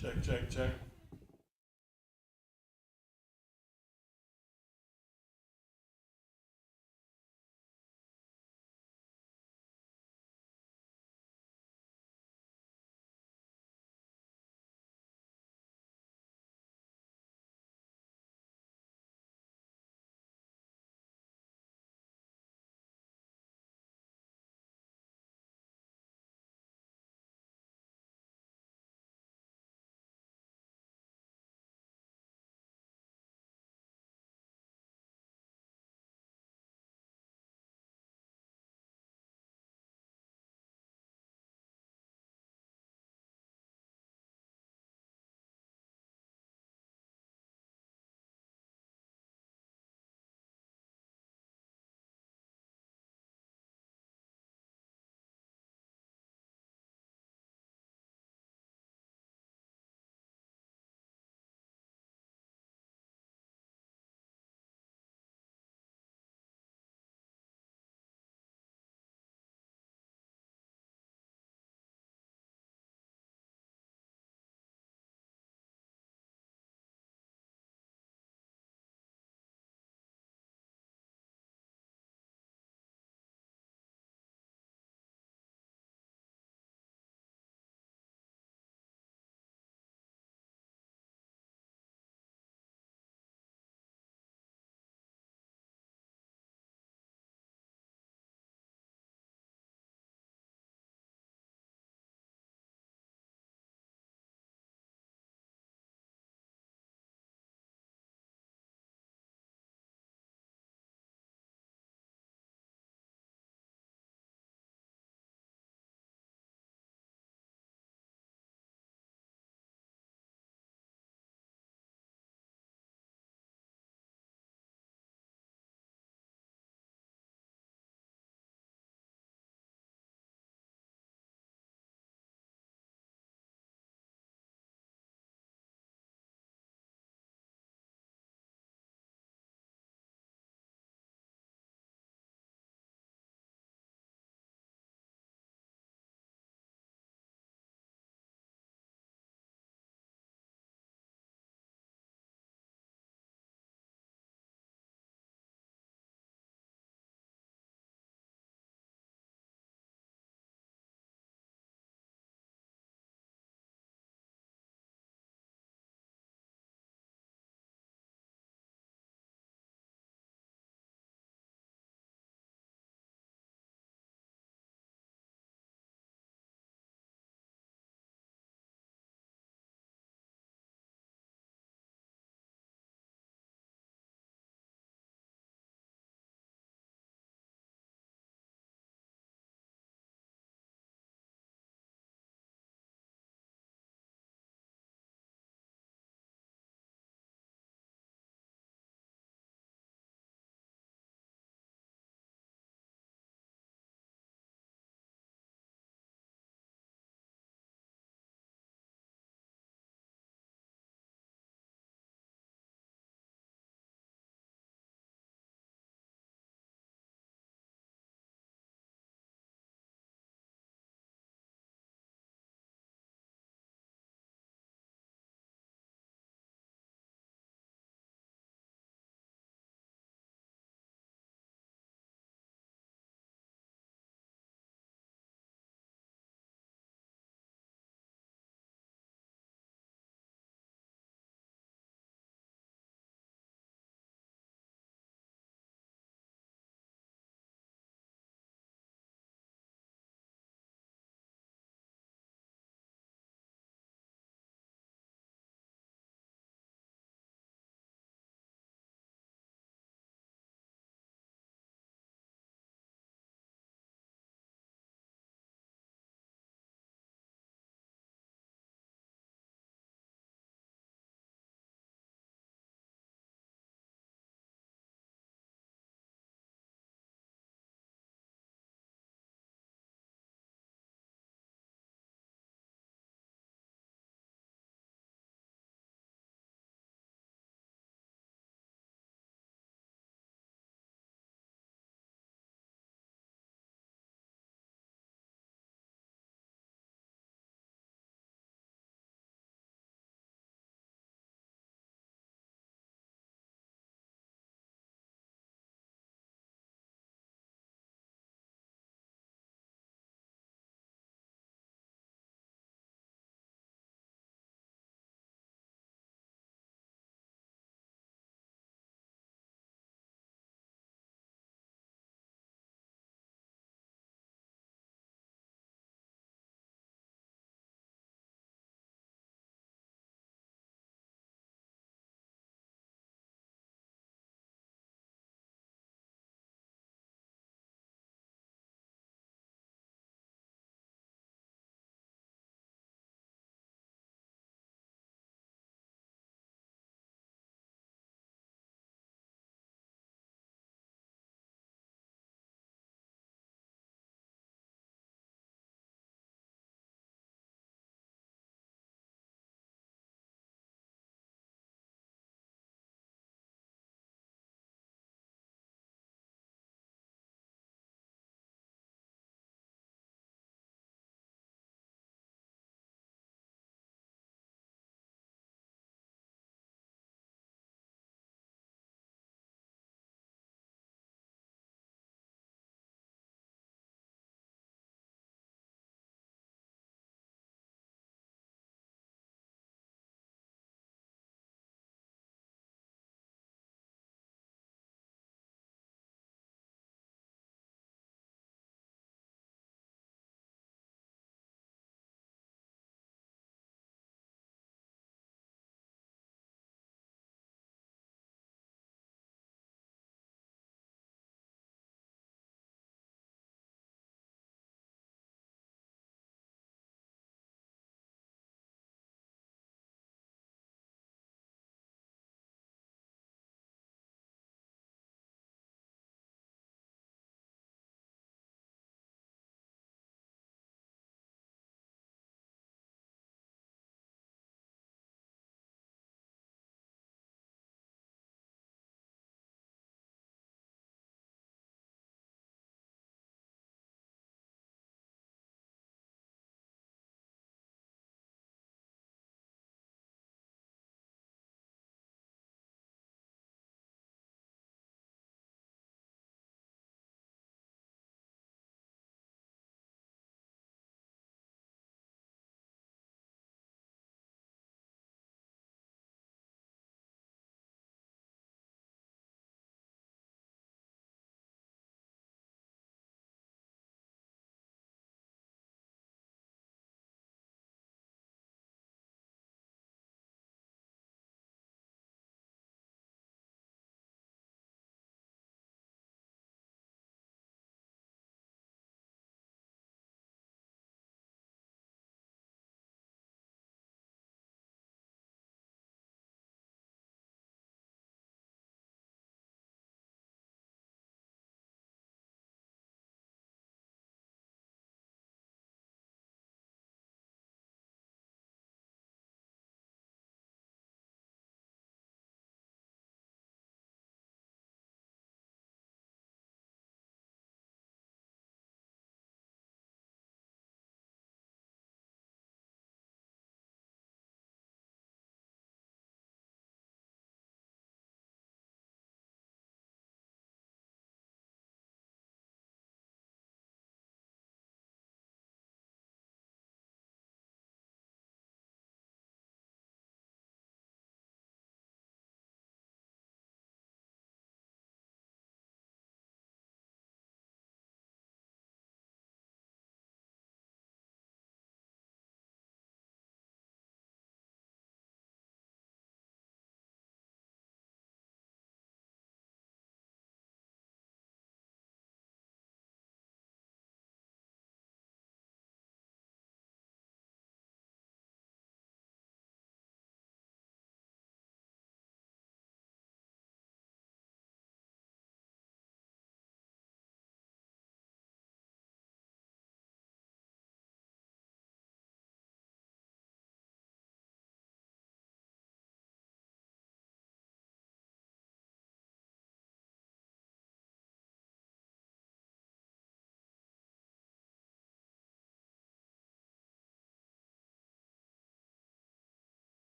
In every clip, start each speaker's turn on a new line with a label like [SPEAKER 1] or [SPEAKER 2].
[SPEAKER 1] Check, check, check.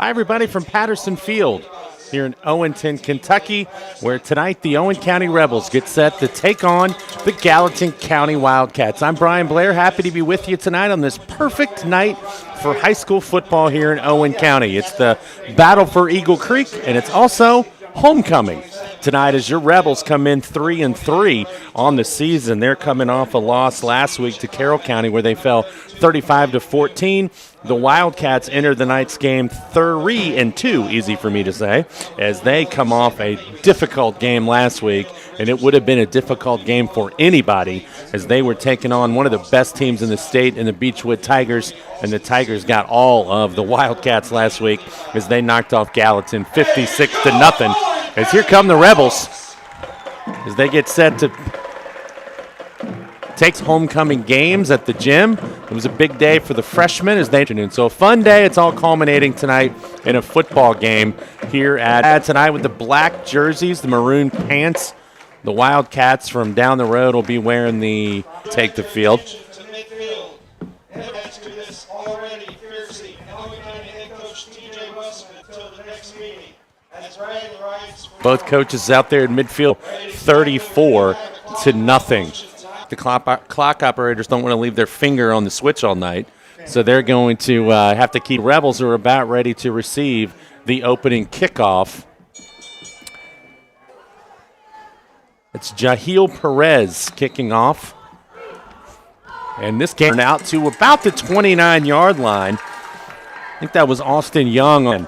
[SPEAKER 1] Hi, everybody from Patterson Field here in Owen, Kentucky, where tonight the Owen County Rebels get set to take on the Gallatin County Wildcats. I'm Brian Blair, happy to be with you tonight on this perfect night for high school football here in Owen County. It's the battle for Eagle Creek, and it's also homecoming tonight as your Rebels come in 3-3 on the season. They're coming off a loss last week to Carroll County where they fell 35-14. The Wildcats entered the night's game 3-2, easy for me to say, as they come off a difficult game last week, and it would have been a difficult game for anybody as they were taking on one of the best teams in the state in the Beechwood Tigers, and the Tigers got all of the Wildcats last week as they knocked off Gallatin 56-0. As here come the Rebels as they get set to take homecoming games at the gym. It was a big day for the freshmen as they so a fun day. It's all culminating tonight in a football game here at tonight with the black jerseys, the maroon pants. The Wildcats from down the road will be wearing the take the field. Both coaches out there in midfield, 34-0. The clock operators don't want to leave their finger on the switch all night, so they're going to have to keep Rebels who are about ready to receive the opening kickoff. It's Jahil Perez kicking off. And this game turned out to about the 29-yard line. I think that was Austin Young on.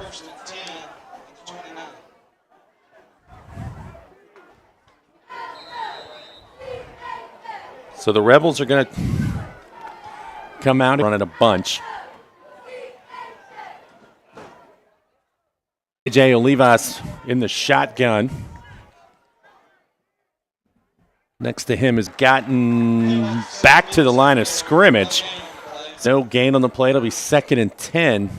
[SPEAKER 1] So the Rebels are going to come out and run in a bunch. AJ Olivas in the shotgun. Next to him has gotten back to the line of scrimmage. No gain on the play. It'll be 2nd and 10.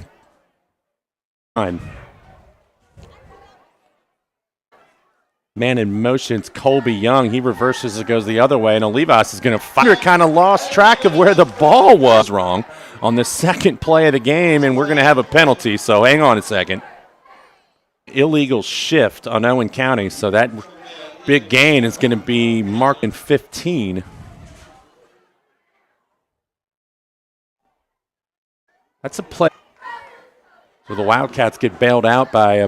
[SPEAKER 1] Man in motion's Colby Young. He reverses it, goes the other way, and Olivas is going to fire. Kind of lost track of where the ball was wrong on the second play of the game, and we're going to have a penalty, so hang on a second. Illegal shift on Owen County, so that big gain is going to be marked in 15. That's a play. So the Wildcats get bailed out by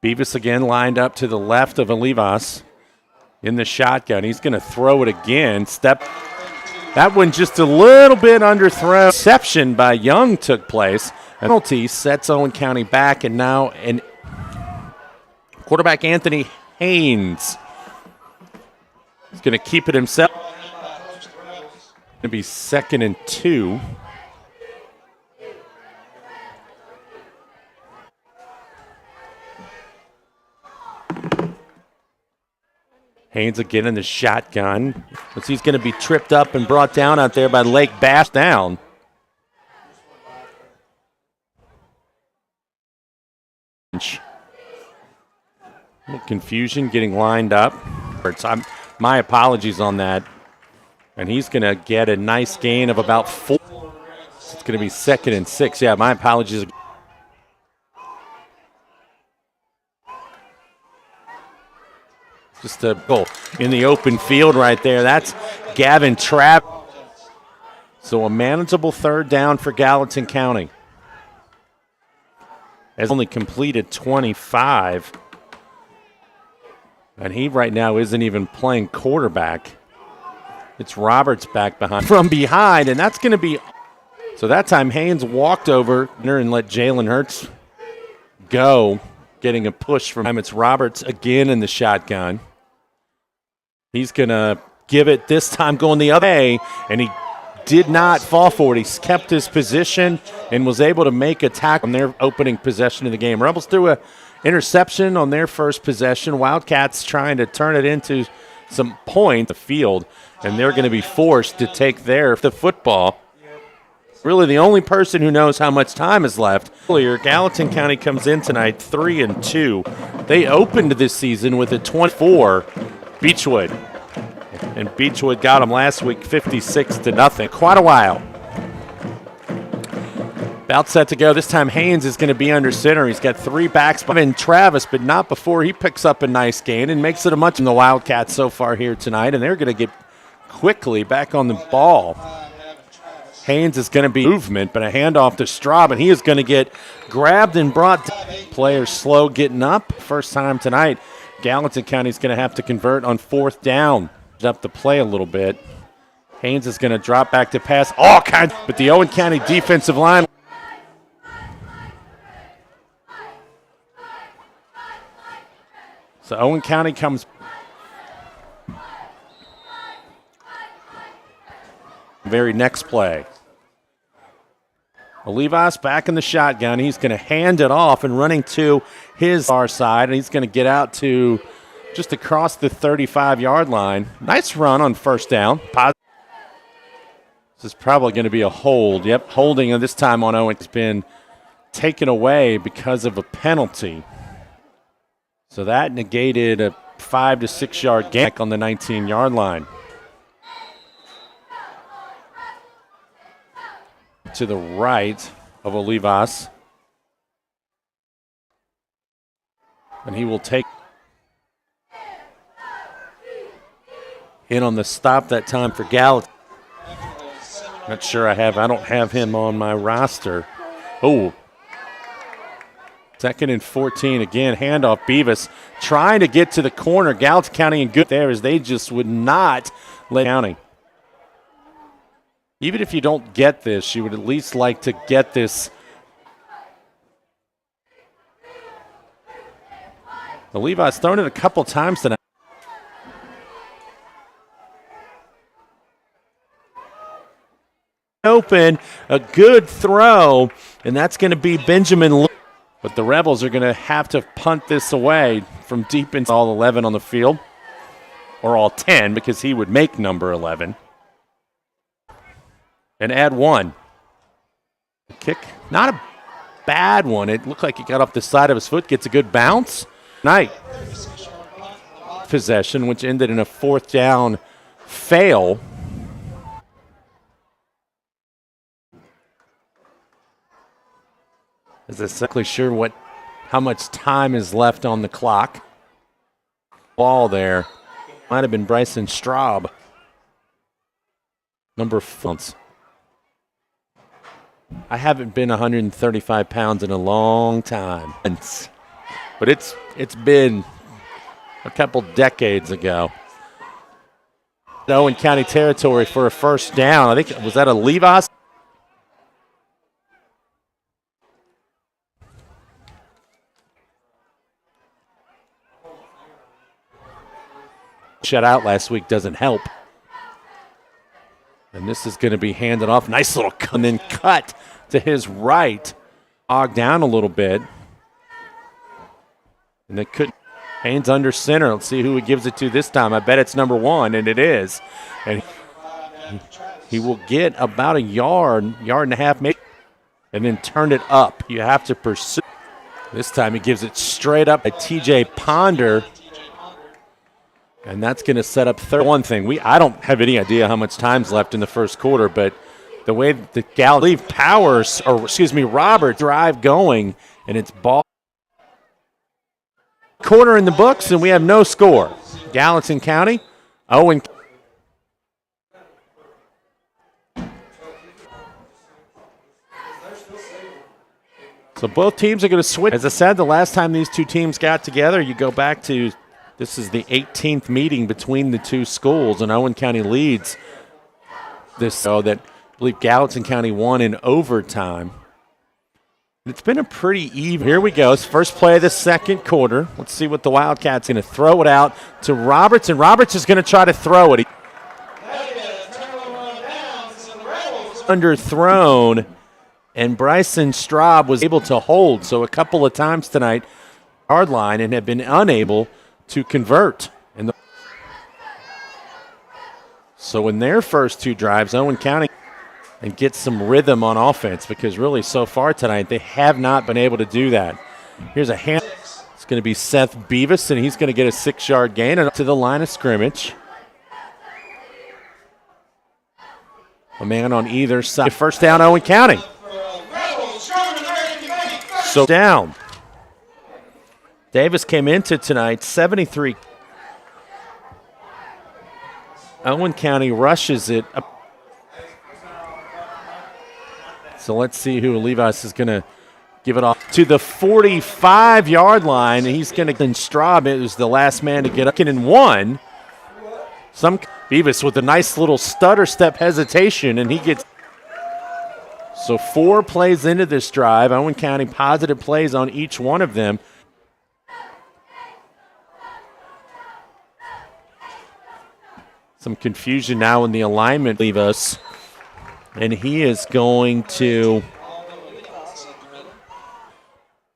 [SPEAKER 1] Beavis again lined up to the left of Olivas in the shotgun. He's going to throw it again. That one just a little bit underthrown. Reception by Young took place. Penalty sets Owen County back, and now quarterback Anthony Haynes is going to keep it himself. It's going to be 2nd and 2. Haynes again in the shotgun. He's going to be tripped up and brought down out there by Lake Bass down. Confusion getting lined up. My apologies on that. And he's going to get a nice gain of about 4. It's going to be 2nd and 6. Yeah, my apologies. Just a goal in the open field right there. That's Gavin Trapp. So a manageable 3rd down for Gallatin County. Has only completed 25. And he right now isn't even playing quarterback. It's Roberts back from behind, and that's going to be. So that time Haynes walked over and let Jalen Hurts go, getting a push from him. It's Roberts again in the shotgun. He's going to give it this time going the other way, and he did not fall for it. He kept his position and was able to make a tackle on their opening possession of the game. Rebels threw an interception on their first possession. Wildcats trying to turn it into some points. The field, and they're going to be forced to take the football. Really the only person who knows how much time is left. Earlier, Gallatin County comes in tonight 3-2. They opened this season with a 24 Beechwood. And Beechwood got them last week 56-0. Quite a while. About set to go. This time Haynes is going to be under center. He's got 3 backs behind Travis, but not before he picks up a nice gain and makes it a much in the Wildcats so far here tonight, and they're going to get quickly back on the ball. Haynes is going to be movement, but a handoff to Straub, and he is going to get grabbed and brought down. Players slow getting up. First time tonight, Gallatin County is going to have to convert on 4th down. Up the play a little bit. Haynes is going to drop back to pass. All kinds, but the Owen County defensive line. So Owen County comes. Very next play. Olivas back in the shotgun. He's going to hand it off and running to his far side, and he's going to get out to just across the 35-yard line. Nice run on 1st down. This is probably going to be a hold. Yep, holding this time on Owen has been taken away because of a penalty. So that negated a 5 to 6 yard gain on the 19-yard line. To the right of Olivas. And he will take in on the stop that time for Gallatin. Not sure I don't have him on my roster. Oh. 2nd and 14 again. Handoff. Beavis trying to get to the corner. Gallatin County in good there as they just would not let County. Even if you don't get this, you would at least like to get this. The Levi's thrown it a couple times tonight. Open, a good throw, and that's going to be Benjamin. But the Rebels are going to have to punt this away from deep into all 11 on the field, or all 10 because he would make number 11. And add 1. The kick, not a bad one. It looked like he got off the side of his foot, gets a good bounce. Night. Possession, which ended in a 4th down fail. Is exactly sure how much time is left on the clock. Ball there. Might have been Bryson Straub. Number 4. I haven't been 135 pounds in a long time. But it's been a couple decades ago. Owen County territory for a 1st down. I think, was that a Levi's? Shut out last week doesn't help. And this is going to be handed off. Nice little and then cut to his right. Bogged down a little bit. And they couldn't. Haynes under center. Let's see who he gives it to this time. I bet it's number 1, and it is. And he will get about a yard and a half, maybe, and then turn it up. You have to pursue. This time he gives it straight up to TJ Ponder. And that's going to set up third. One thing, I don't have any idea how much time's left in the 1st quarter, but the way the Gallatin Robert drive going, and it's ball. Quarter in the books, and we have no score. Gallatin County, Owen. So both teams are going to switch. As I said, the last time these two teams got together, you go back to, this is the 18th meeting between the two schools, and Owen County leads this, so that I believe Gallatin County won in overtime. It's been a pretty even. Here we go. It's first play of the 2nd quarter. Let's see what the Wildcats going to throw it out to Roberts, and Roberts is going to try to throw it. Underthrown, and Bryson Straub was able to hold. So a couple of times tonight, hard line, and have been unable to convert. So in their first 2 drives, Owen County and get some rhythm on offense, because really so far tonight they have not been able to do that. Here's a hand. It's going to be Seth Beavis, and he's going to get a 6-yard gain and up to the line of scrimmage. A man on either side. First down, Owen County. So down. Davis came into tonight 73. Owen County rushes it. So let's see who Levi's is going to give it off to the 45-yard line. He's going to Straub. It was the last man to get up in one. Beavis with a nice little stutter step hesitation, and he gets. So 4 plays into this drive. Owen County positive plays on each one of them. Some confusion now in the alignment, leave us. And he is going to,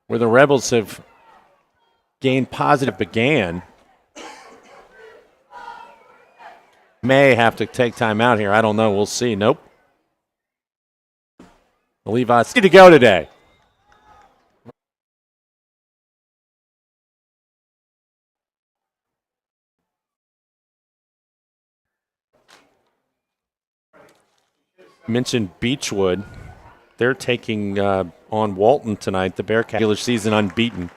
[SPEAKER 1] where the Rebels have gained positive began. May have to take time out here. I don't know. We'll see. Nope. Levi's need to go today. Mentioned Beechwood. They're taking on Walton tonight. The Bearcats regular season unbeaten.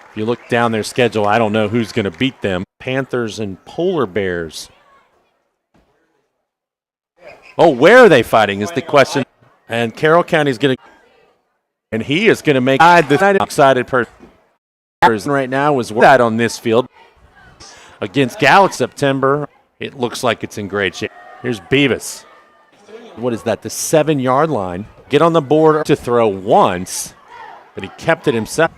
[SPEAKER 1] If you look down their schedule, I don't know who's going to beat them. Panthers and Polar Bears. Oh, where are they fighting is the question. And Carroll County's going to, and he is going to make the excited person right now is that on this field against Gallatin September. It looks like it's in great shape. Here's Beavis. What is that? The 7-yard line. Get on the board to throw once, but he kept it himself.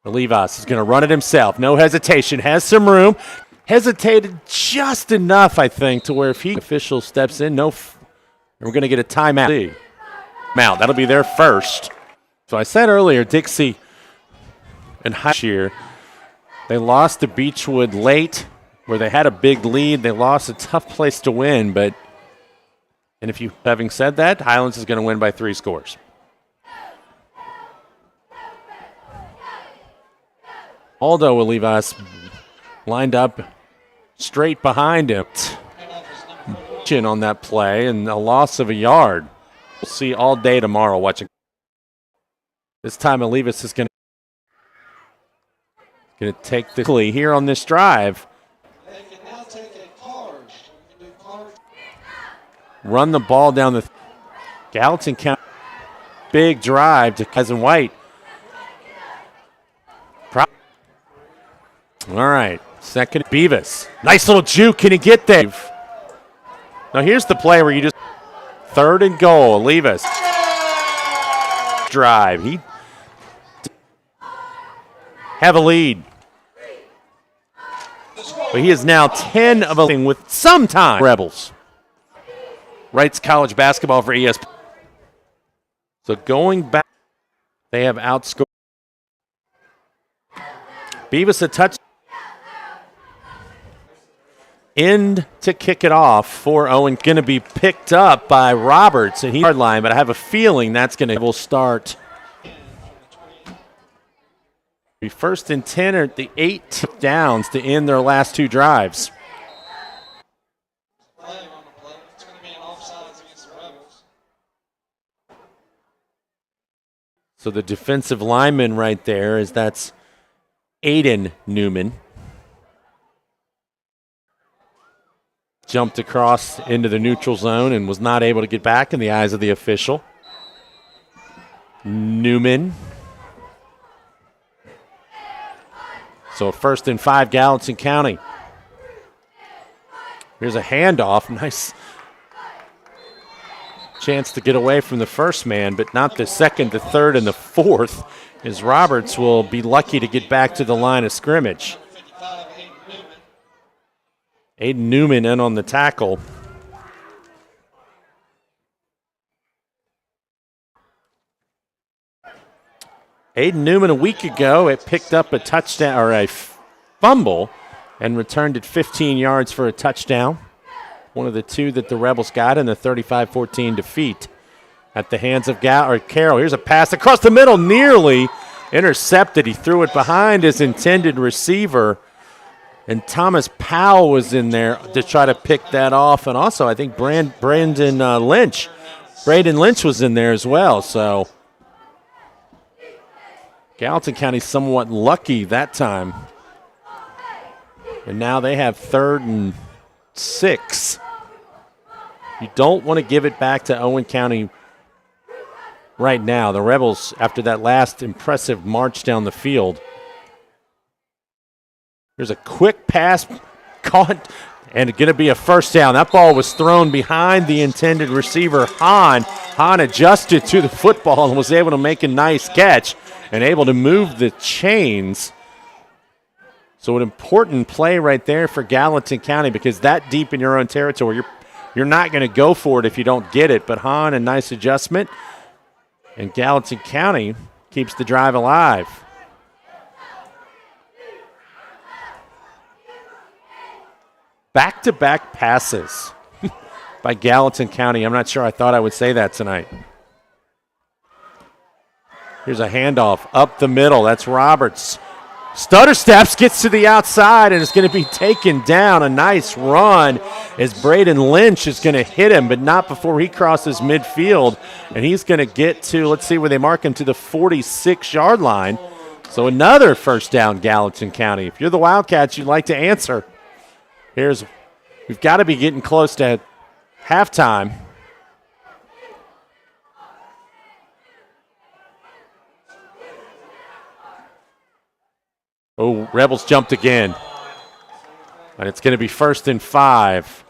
[SPEAKER 1] Levis is going to run it himself. No hesitation. Has some room. Hesitated just enough, I think, to where if he official steps in, we're going to get a timeout. That'll be their first. So I said earlier, Dixie and Year, they lost to Beechwood late, where they had a big lead. They lost a tough place to win, having said that, Highlands is going to win by 3 scores. Aldo Olivas lined up straight behind him. Chin on that play and a loss of a yard. We'll see all day tomorrow watching. This time Olivas is going to take the lead here on this drive. Run the ball down the Gallatin County. Big drive to Cousin White. All right, second Beavis. Nice little juke. Can he get there? Now here's the play where you just 3rd and goal. Levis. Drive. He have a lead. But he is now 10 of 11 with some time. Rebels. Writes college basketball for ESPN. So going back, they have outscored. Beavis a touch. End to kick it off for Owen. Going to be picked up by Roberts. And he's hard line, but I have a feeling that's going to will start. Be 1st and 10 or the 8 downs to end their last 2 drives. So the defensive lineman right there that's Aiden Newman. Jumped across into the neutral zone and was not able to get back in the eyes of the official. Newman. So 1st and 5, Gallatin County. Here's a handoff. Nice chance to get away from the first man, but not the second, the third, and the fourth, as Roberts will be lucky to get back to the line of scrimmage. Aiden Newman in on the tackle. Aiden Newman a week ago, it picked up a touchdown or a fumble and returned it 15 yards for a touchdown. One of the 2 that the Rebels got in the 35-14 defeat at the hands of Carroll. Here's a pass across the middle, nearly intercepted. He threw it behind his intended receiver, and Thomas Powell was in there to try to pick that off. And also, I think Brandon Lynch Braden Lynch was in there as well, so Gallatin County somewhat lucky that time. And now they have 3rd and 6. You don't want to give it back to Owen County right now. The Rebels, after that last impressive march down the field. There's a quick pass caught, and going to be a first down. That ball was thrown behind the intended receiver, Hahn. Hahn adjusted to the football and was able to make a nice catch and able to move the chains. So an important play right there for Gallatin County, because that deep in your own territory, you're not going to go for it if you don't get it. But Hahn, a nice adjustment, and Gallatin County keeps the drive alive. Back-to-back passes by Gallatin County. I'm not sure I thought I would say that tonight. Here's a handoff up the middle. That's Roberts. Stutter steps, gets to the outside, and it's going to be taken down. A nice run as Braden Lynch is going to hit him, but not before he crosses midfield. And he's going to get to, let's see where they mark him, to the 46-yard line. So another first down, Gallatin County. If you're the Wildcats, you'd like to answer. We've got to be getting close to halftime. Oh, Rebels jumped again. And it's going to be 1st and 5.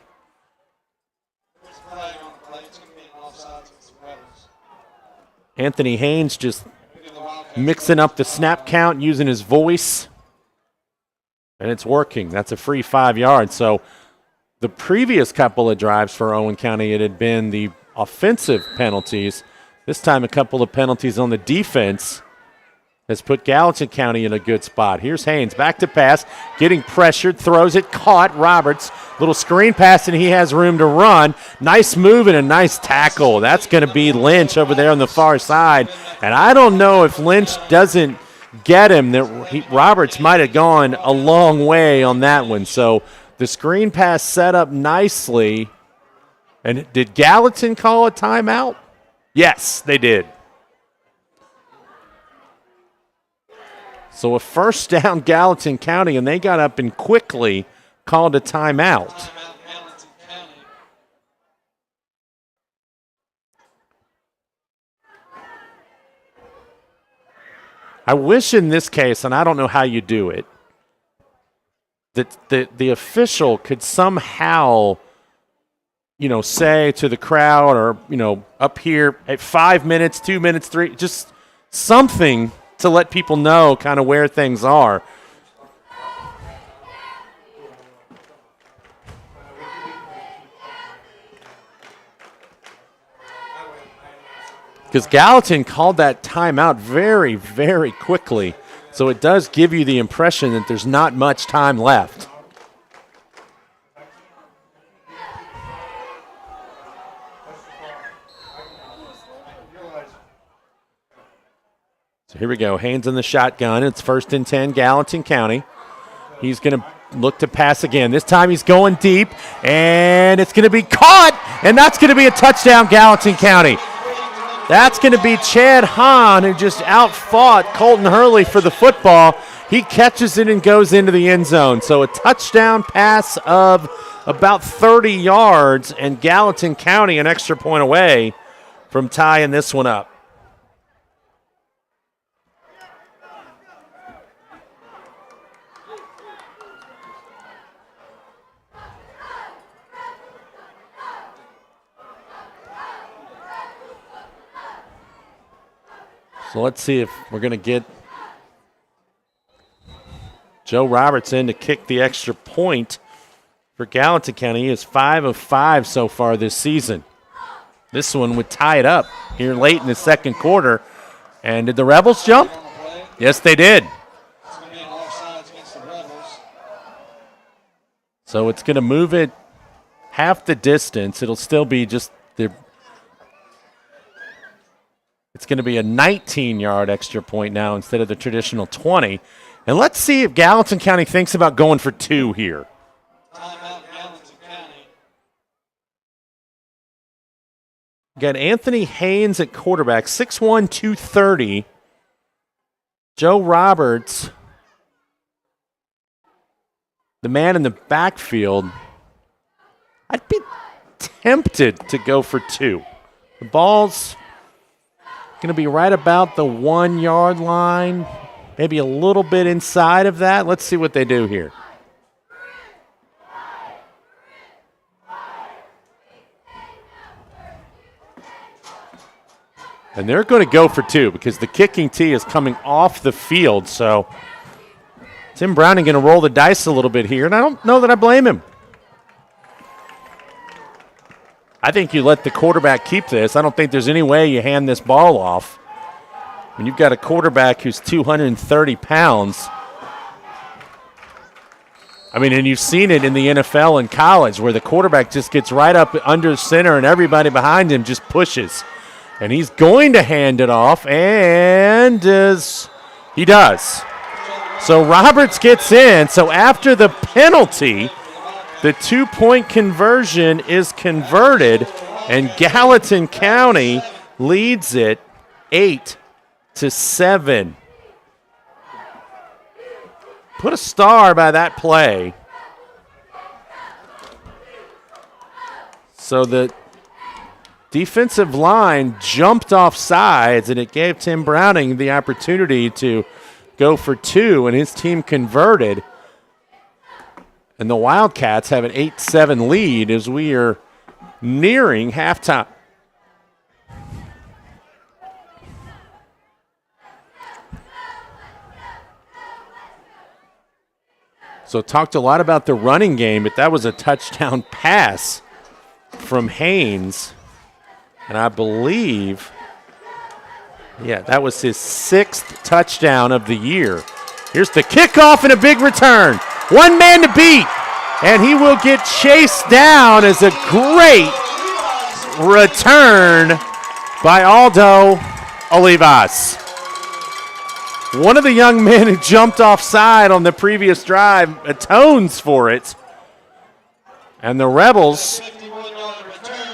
[SPEAKER 1] Anthony Haynes just mixing up the snap count, using his voice. And it's working. That's a free 5 yards. So the previous couple of drives for Owen County, it had been the offensive penalties. This time a couple of penalties on the defense has put Gallatin County in a good spot. Here's Haynes, back to pass, getting pressured, throws it, caught. Roberts, little screen pass, and he has room to run. Nice move and a nice tackle. That's going to be Lynch over there on the far side. And I don't know if Lynch doesn't get him, that Roberts might have gone a long way on that one. So the screen pass set up nicely. And did Gallatin call a timeout? Yes, they did. So a first down, Gallatin County, and they got up and quickly called a timeout. I wish in this case, and I don't know how you do it, that the official could somehow, say to the crowd or, up here at 5 minutes, 2 minutes, 3, just something to let people know kind of where things are. Because Gallatin called that timeout very, very quickly. So it does give you the impression that there's not much time left. So here we go. Haynes in the shotgun. It's 1st and 10, Gallatin County. He's going to look to pass again. This time he's going deep, and it's going to be caught, and that's going to be a touchdown, Gallatin County. That's going to be Chad Hahn, who just outfought Colton Hurley for the football. He catches it and goes into the end zone. So a touchdown pass of about 30 yards, and Gallatin County an extra point away from tying this one up. So let's see if we're going to get Joe Roberts in to kick the extra point for Gallatin County. He is 5 of 5 so far this season. This one would tie it up here late in the second quarter. And did the Rebels jump? Yes, they did. So it's going to move it half the distance. It'll still be just the. It's going to be a 19-yard extra point now instead of the traditional 20. And let's see if Gallatin County thinks about going for 2 here.
[SPEAKER 2] Timeout, Gallatin County.
[SPEAKER 1] Got Anthony Haynes at quarterback, 6'1", 230. Joe Roberts, the man in the backfield. I'd be tempted to go for 2. The ball's going to be right about the 1 yard line, maybe a little bit inside of that. Let's see what they do here. And they're going to go for 2 because the kicking tee is coming off the field. So Tim Browning going to roll the dice a little bit here, and I don't know that I blame him. I think you let the quarterback keep this. I don't think there's any way you hand this ball off. When you've got a quarterback who's 230 pounds, I mean, and you've seen it in the NFL and college where the quarterback just gets right up under center and everybody behind him just pushes. And he's going to hand it off, and he does. So Roberts gets in. So after the penalty, the 2-point conversion is converted, and Gallatin County leads it 8-7. Put a star by that play. So the defensive line jumped off sides, and it gave Tim Browning the opportunity to go for 2, and his team converted. And the Wildcats have an 8-7 lead as we are nearing halftime. So talked a lot about the running game, but that was a touchdown pass from Haynes. And I believe, that was his 6th touchdown of the year. Here's the kickoff and a big return. One man to beat, and he will get chased down as a great return by Aldo Olivas. One of the young men who jumped offside on the previous drive atones for it. And the Rebels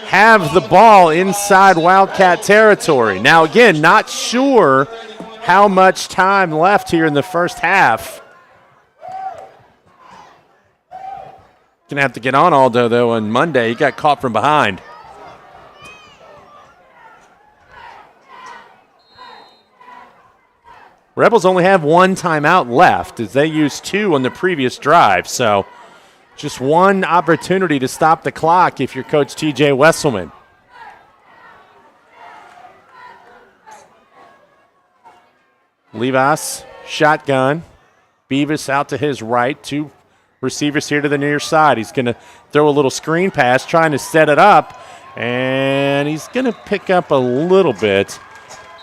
[SPEAKER 1] have the ball inside Wildcat territory. Now, again, not sure how much time left here in the first half. Going to have to get on Aldo, though, on Monday. He got caught from behind. Rebels only have 1 timeout left as they used 2 on the previous drive. So just 1 opportunity to stop the clock if you're Coach TJ Wesselman. Livas, shotgun. Beavis out to his right. 2 receivers here to the near side. He's going to throw a little screen pass, trying to set it up, and he's going to pick up a little bit.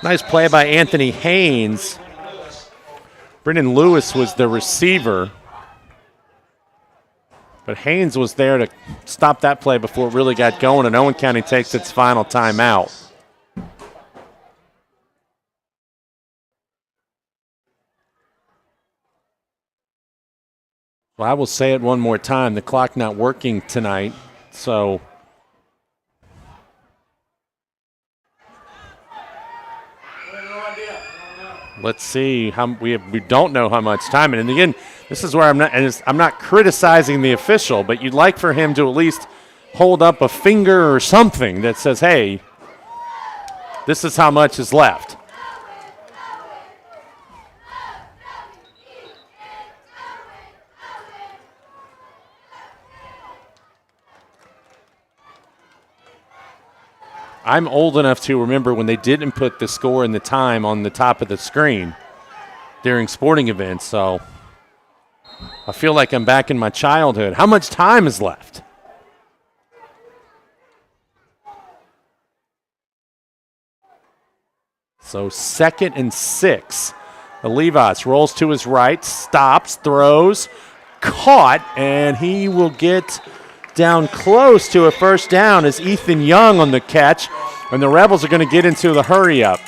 [SPEAKER 1] Nice play by Anthony Haynes. Brendan Lewis was the receiver, but Haynes was there to stop that play before it really got going, and Owen County takes its final timeout. Well, I will say it one more time. The clock not working tonight, so let's see. We don't know how much time. And again, this is where I'm not criticizing the official, but you'd like for him to at least hold up a finger or something that says, hey, this is how much is left. I'm old enough to remember when they didn't put the score and the time on the top of the screen during sporting events, so I feel like I'm back in my childhood. How much time is left? So 2nd and 6. Olivas rolls to his right, stops, throws, caught, and he will get down close to a first down as Ethan Young on the catch, and the Rebels are going to get into the hurry up.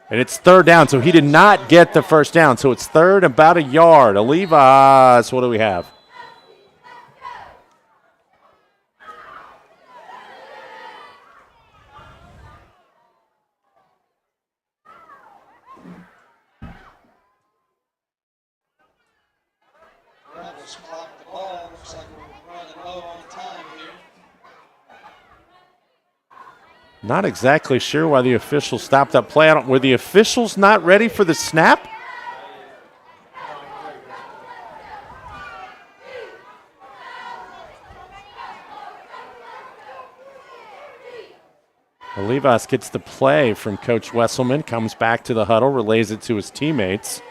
[SPEAKER 1] And it's 3rd down, so he did not get the first down. So it's 3rd, about a yard. Olivas, what do we have? Not exactly sure why the officials stopped that play. Were the officials not ready for the snap? Olivas gets the play from Coach Wesselman, comes back to the huddle, relays it to his teammates.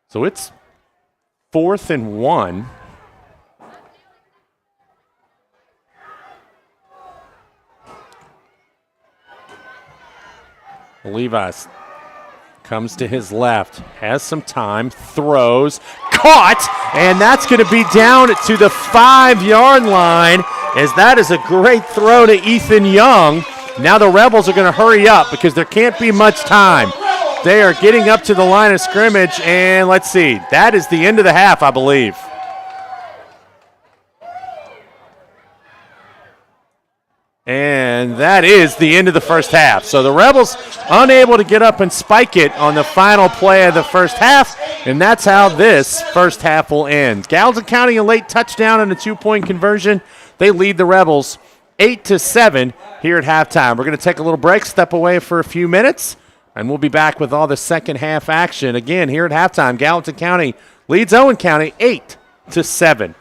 [SPEAKER 1] So it's 4th and 1. Olivas comes to his left, has some time, throws, caught, and that's going to be down to the 5-yard line, as that is a great throw to Ethan Young. Now the Rebels are going to hurry up because there can't be much time. They are getting up to the line of scrimmage, and let's see, that is the end of the half, I believe. And that is the end of the first half. So the Rebels unable to get up and spike it on the final play of the first half, and that's how this first half will end. Gallatin County a late touchdown and a 2-point conversion. They lead the Rebels 8-7 here at halftime. We're going to take a little break, step away for a few minutes, and we'll be back with all the second half action. Again, here at halftime, Gallatin County leads Owen County 8-7.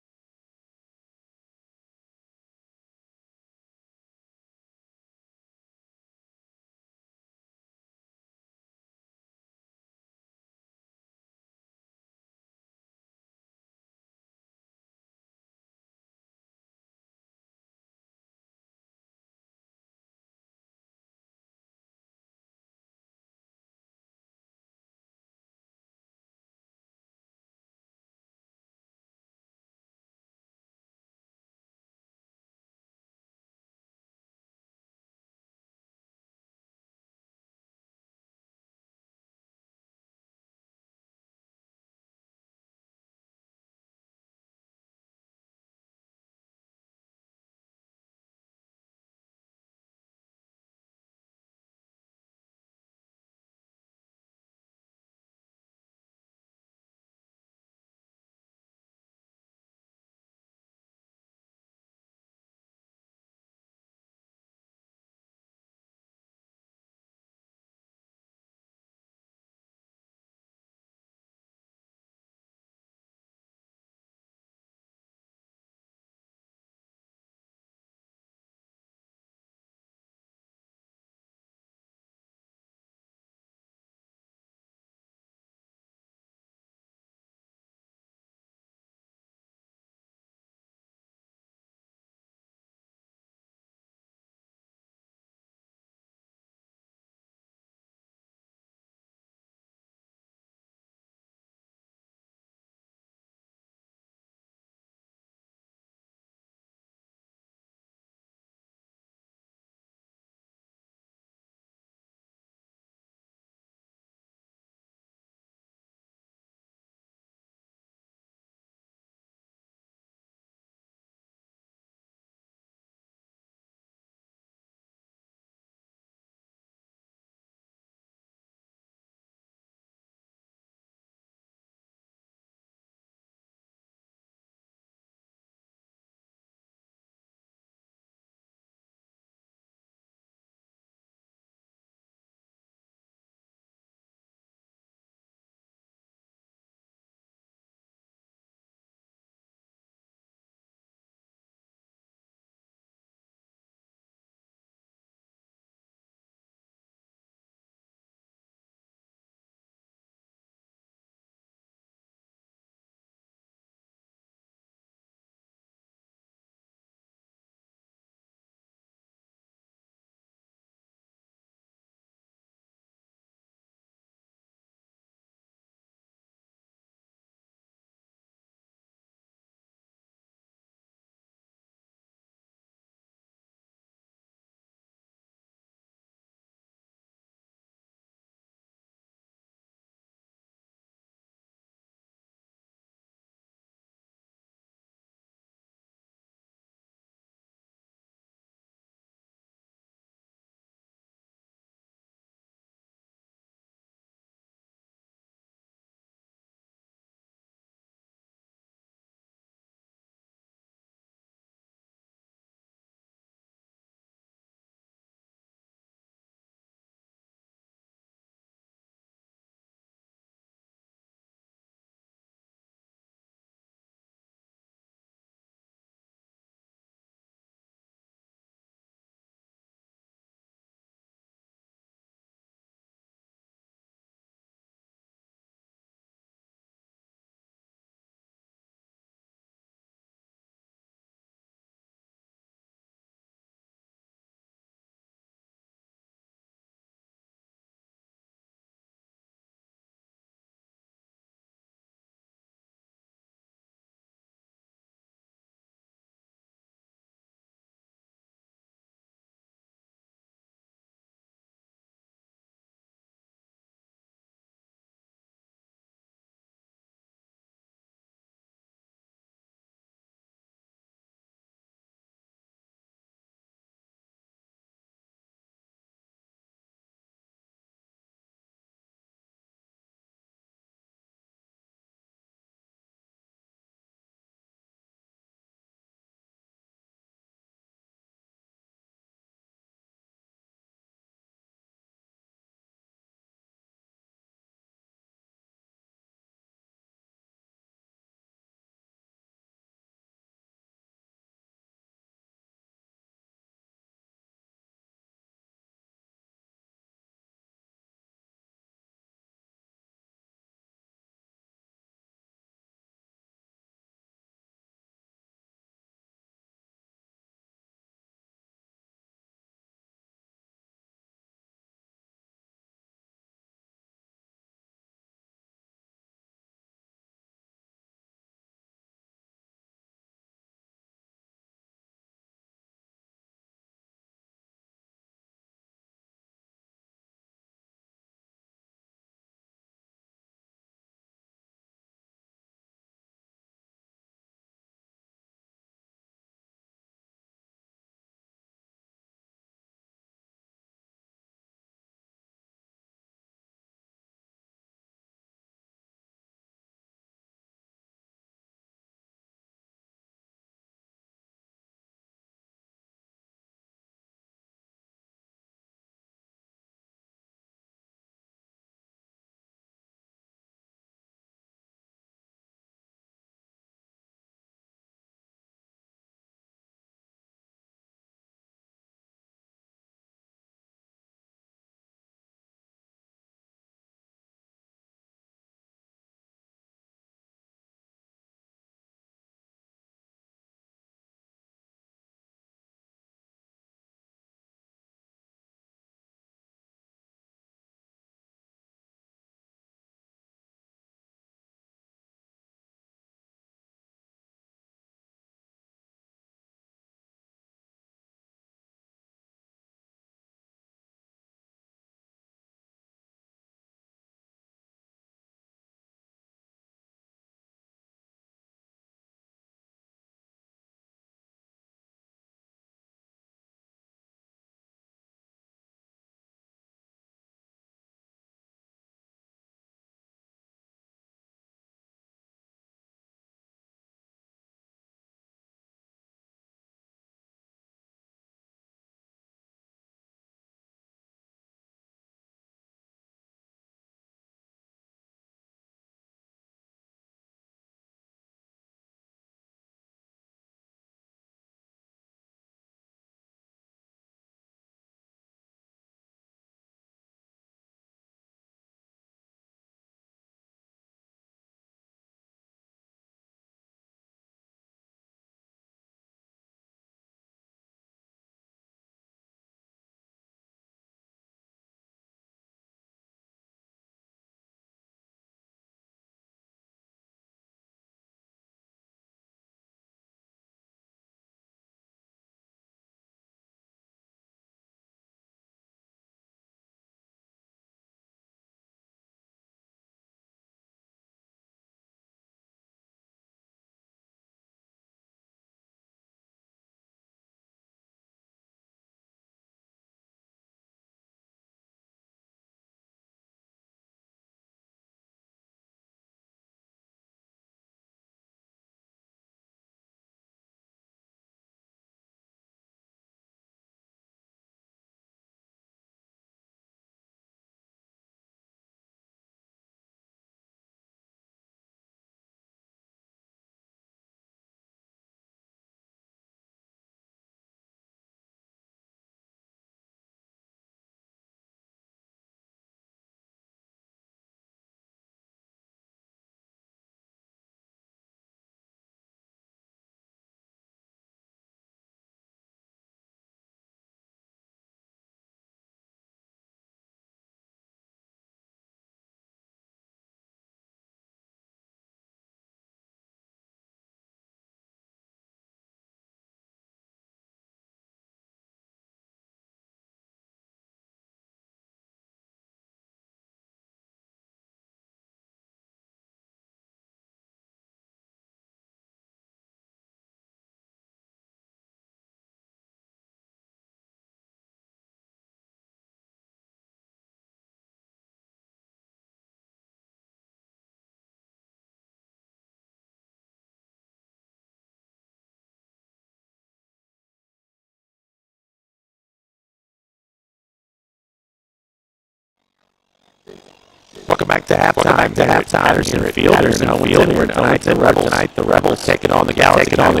[SPEAKER 1] Welcome back to halftime. Patterson Field. We're tonight. The Rebels taking on the Gallatin County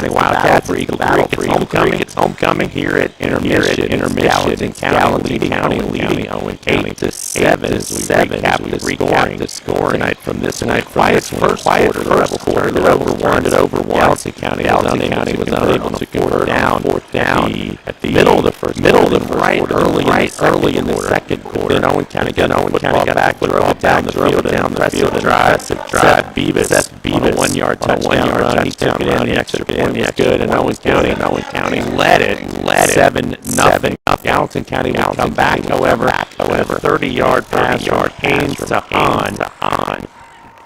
[SPEAKER 1] Wildcats. It's homecoming here at intermission. Gallatin County leading Owen County 8-7 as we recap the scoring tonight from this quiet first quarter. The Rebels turned it over one. Gallatin County was unable to convert down at the middle of the first early in the second quarter. Then Owen County got back, drove it down the field, impressive drive. Seth Beavis on a 1 yard touchdown run. He took it in. The extra point was good, and Owen County led it 7-0. Gallatin County will come back, however, 30-yard pass from Haynes to Hahn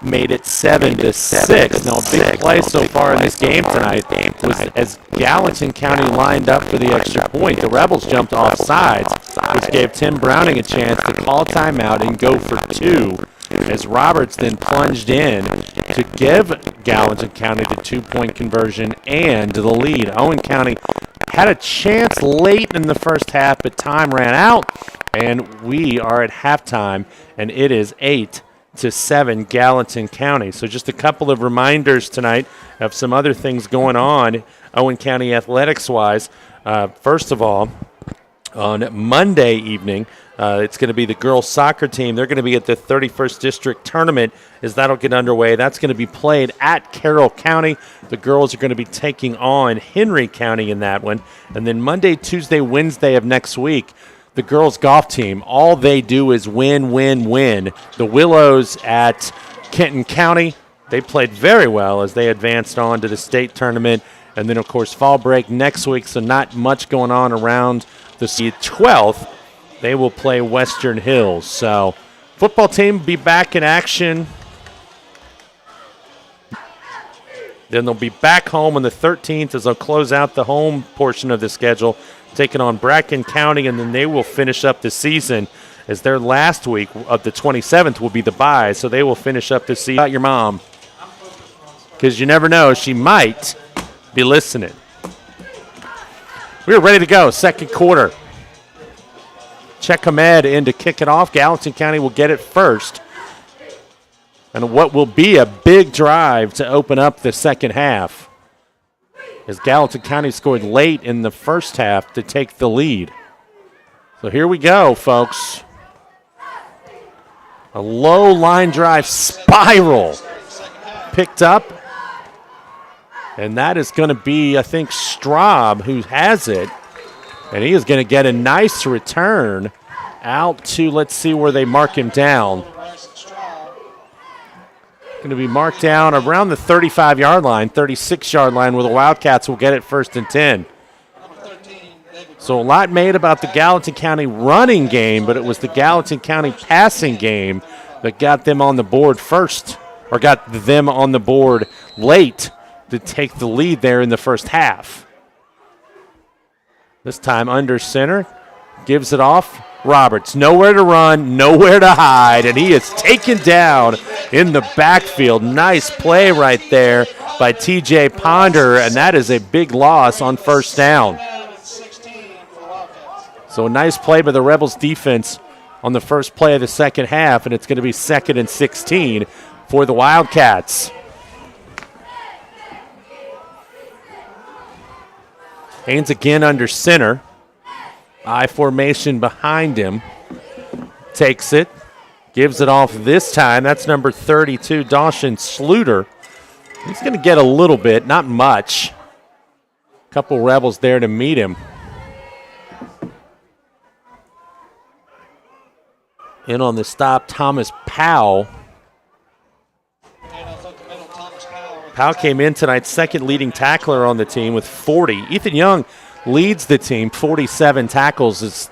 [SPEAKER 1] made it 7-6. Now, a big play so far in this game tonight was as Gallatin County lined up for the extra point. The Rebels jumped off sides, which gave Tim Browning a chance to call a timeout and go for two, as Roberts then plunged in to give Gallatin County the 2-point conversion and the lead. Owen County had a chance late in the first half, but time ran out, and we are at halftime, and it is 8-7 Gallatin County. So just a couple of reminders tonight of some other things going on Owen County athletics-wise. First of all, on Monday evening, it's going to be the girls soccer team. They're going to be at the 31st District Tournament as that'll get underway. That's going to be played at Carroll County. The girls are going to be taking on Henry County in that one. And then Monday, Tuesday, Wednesday of next week, the girls golf team, all they do is win, win, win. The Willows at Kenton County, they played very well as they advanced on to the state tournament. And then, of course, fall break next week, so not much going on around the 12th. They will play Western Hills. So football team will be back in action. Then they'll be back home on the 13th as they'll close out the home portion of the schedule, taking on Bracken County, and then they will finish up the season as their last week of the 27th will be the bye, so they will finish up the season. About your mom, because you never know, she might be listening. We're ready to go, second quarter. Check Ahmed in to kick it off. Gallatin County will get it first. And what will be a big drive to open up the second half, as Gallatin County scored late in the first half to take the lead. So here we go, folks. A low line drive spiral picked up. And that is going to be, I think, Straub who has it. And he is going to get a nice return out to, let's see where they mark him down. Going to be marked down around the 35-yard line, 36-yard line, where the Wildcats will get it 1st and 10. So a lot made about the Gallatin County running game, but it was the Gallatin County passing game that got them on the board first, or got them on the board late to take the lead there in the first half. This time under center, gives it off. Roberts, nowhere to run, nowhere to hide, and he is taken down in the backfield. Nice play right there by T.J. Ponder, and that is a big loss on first down. So a nice play by the Rebels defense on the first play of the second half, and it's going to be 2nd and 16 for the Wildcats. Haynes again under center. I formation behind him. Takes it. Gives it off this time. That's number 32, Dawson Sluter. He's going to get a little bit, not much. Couple Rebels there to meet him. In on the stop, Thomas Powell. Powell came in tonight's second leading tackler on the team with 40. Ethan Young leads the team, 47 tackles as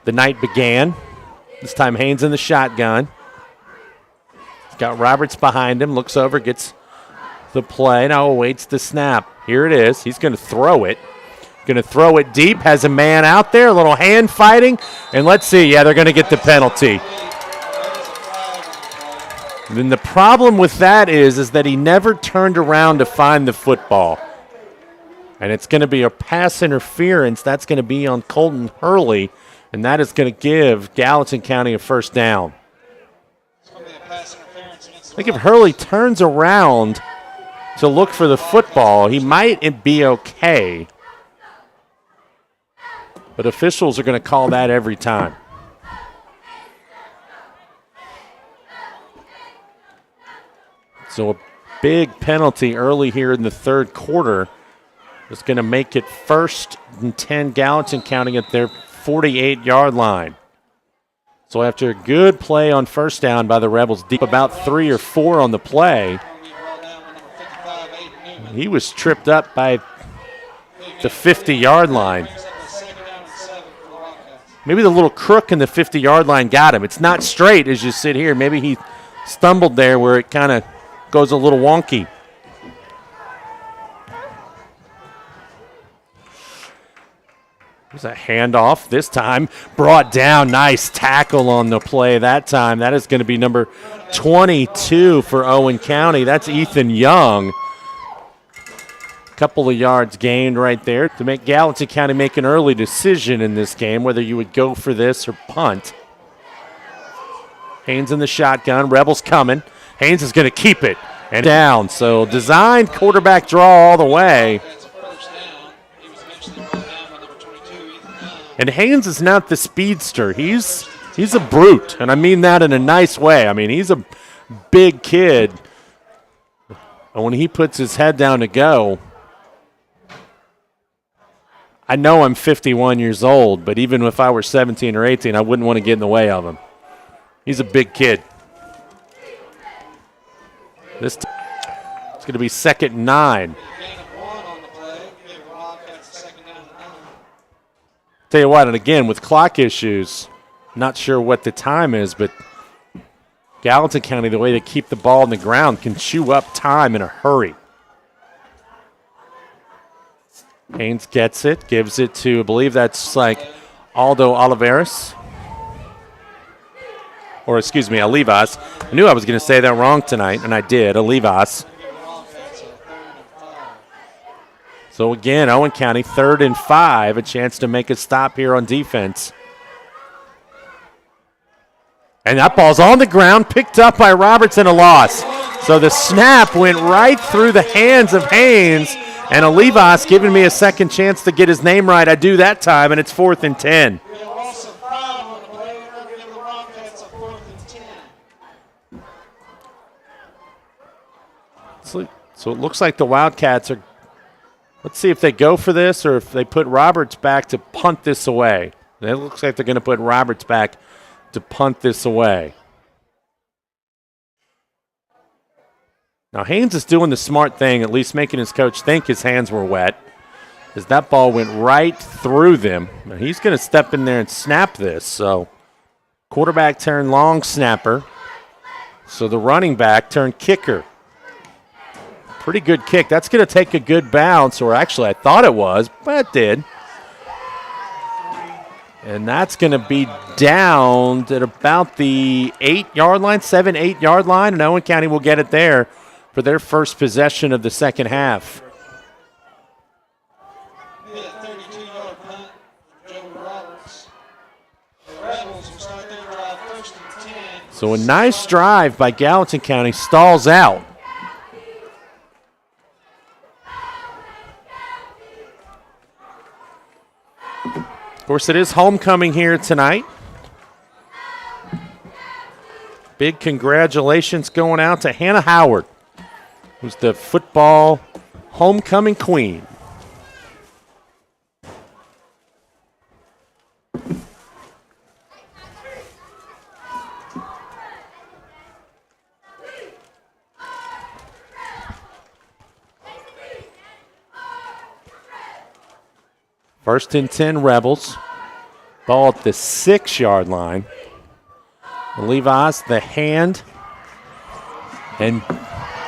[SPEAKER 1] the night began. This time Haynes in the shotgun. He's got Roberts behind him, looks over, gets the play, now awaits the snap. Here it is. He's going to throw it. Going to throw it deep, has a man out there, a little hand fighting, and let's see, yeah, they're going to get the penalty. Then the problem with that is that he never turned around to find the football. And it's going to be a pass interference. That's going to be on Colton Hurley, and that is going to give Gallatin County a first down. I think if Hurley turns around to look for the football, he might be okay. But officials are going to call that every time. So a big penalty early here in the third quarter is going to make it 1st and 10 Gallatin County at their 48-yard line. So after a good play on first down by the Rebels, deep about 3 or 4 on the play, he was tripped up by the 50-yard line. Maybe the little crook in the 50-yard line got him. It's not straight as you sit here. Maybe he stumbled there where it kind of goes a little wonky. There's a handoff this time. Brought down. Nice tackle on the play that time. That is going to be number 22 for Owen County. That's Ethan Young. Couple of yards gained right there to make Gallatin County make an early decision in this game, whether you would go for this or punt. Haynes in the shotgun. Rebels coming. Haynes is going to keep it and down. So designed quarterback draw all the way. And Haynes is not the speedster. He's a brute, and I mean that in a nice way. I mean, he's a big kid. And when he puts his head down to go, I know I'm 51 years old, but even if I were 17 or 18, I wouldn't want to get in the way of him. He's a big kid. It's going to be 2nd and 9. Tell you what, and again, with clock issues, not sure what the time is, but Gallatin County, the way they keep the ball on the ground, can chew up time in a hurry. Haynes gets it, gives it to, I believe that's like Aldo Oliveras. Or, excuse me, Olivas. I knew I was going to say that wrong tonight, and I did, Olivas. So, again, Owen County, 3rd and 5, a chance to make a stop here on defense. And that ball's on the ground, picked up by Roberts, and a loss. So the snap went right through the hands of Haynes, and Olivas giving me a second chance to get his name right. I do that time, and it's 4th and 10. So it looks like the Wildcats are, let's see if they go for this or if they put Roberts back to punt this away. It looks like they're going to put Roberts back to punt this away. Now Haynes is doing the smart thing, at least making his coach think his hands were wet, as that ball went right through them. Now he's going to step in there and snap this. So quarterback turned long snapper. So the running back turned kicker. Pretty good kick. That's going to take a good bounce, or actually I thought it was, but it did. And that's going to be down at about the 8-yard line, 7-8-yard line, and Owen County will get it there for their first possession of the second half. So a nice drive by Gallatin County stalls out. Of course, it is homecoming here tonight. Big congratulations going out to Hannah Howard, who's the football homecoming queen. First and 10 Rebels. Ball at the 6-yard line. Levi's the hand. And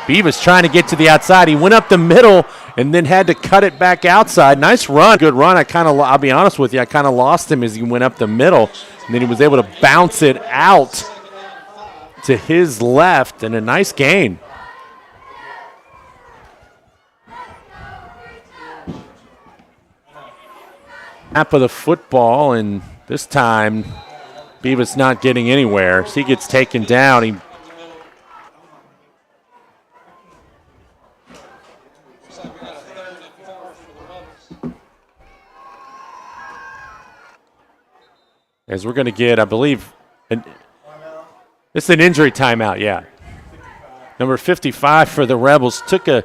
[SPEAKER 1] Beavis trying to get to the outside. He went up the middle and then had to cut it back outside. Nice run. Good run. I'll be honest with you, I kind of lost him as he went up the middle. And then he was able to bounce it out to his left, and a nice gain. Snap of the football, and this time Beavis not getting anywhere. So he gets taken down. He As we're going to get, I believe, it's an injury timeout, yeah. Number 55 for the Rebels took a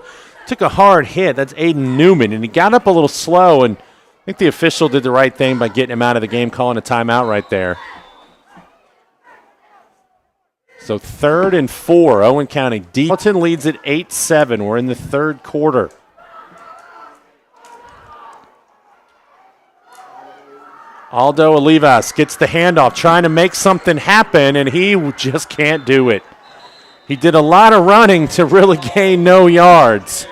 [SPEAKER 1] hard hit. That's Aiden Newman, and he got up a little slow, and I think the official did the right thing by getting him out of the game, calling a timeout right there. So 3rd and 4, Owen County. Gallatin leads at 8-7. We're in the third quarter. Aldo Olivas gets the handoff, trying to make something happen, and he just can't do it. He did a lot of running to really gain no yards.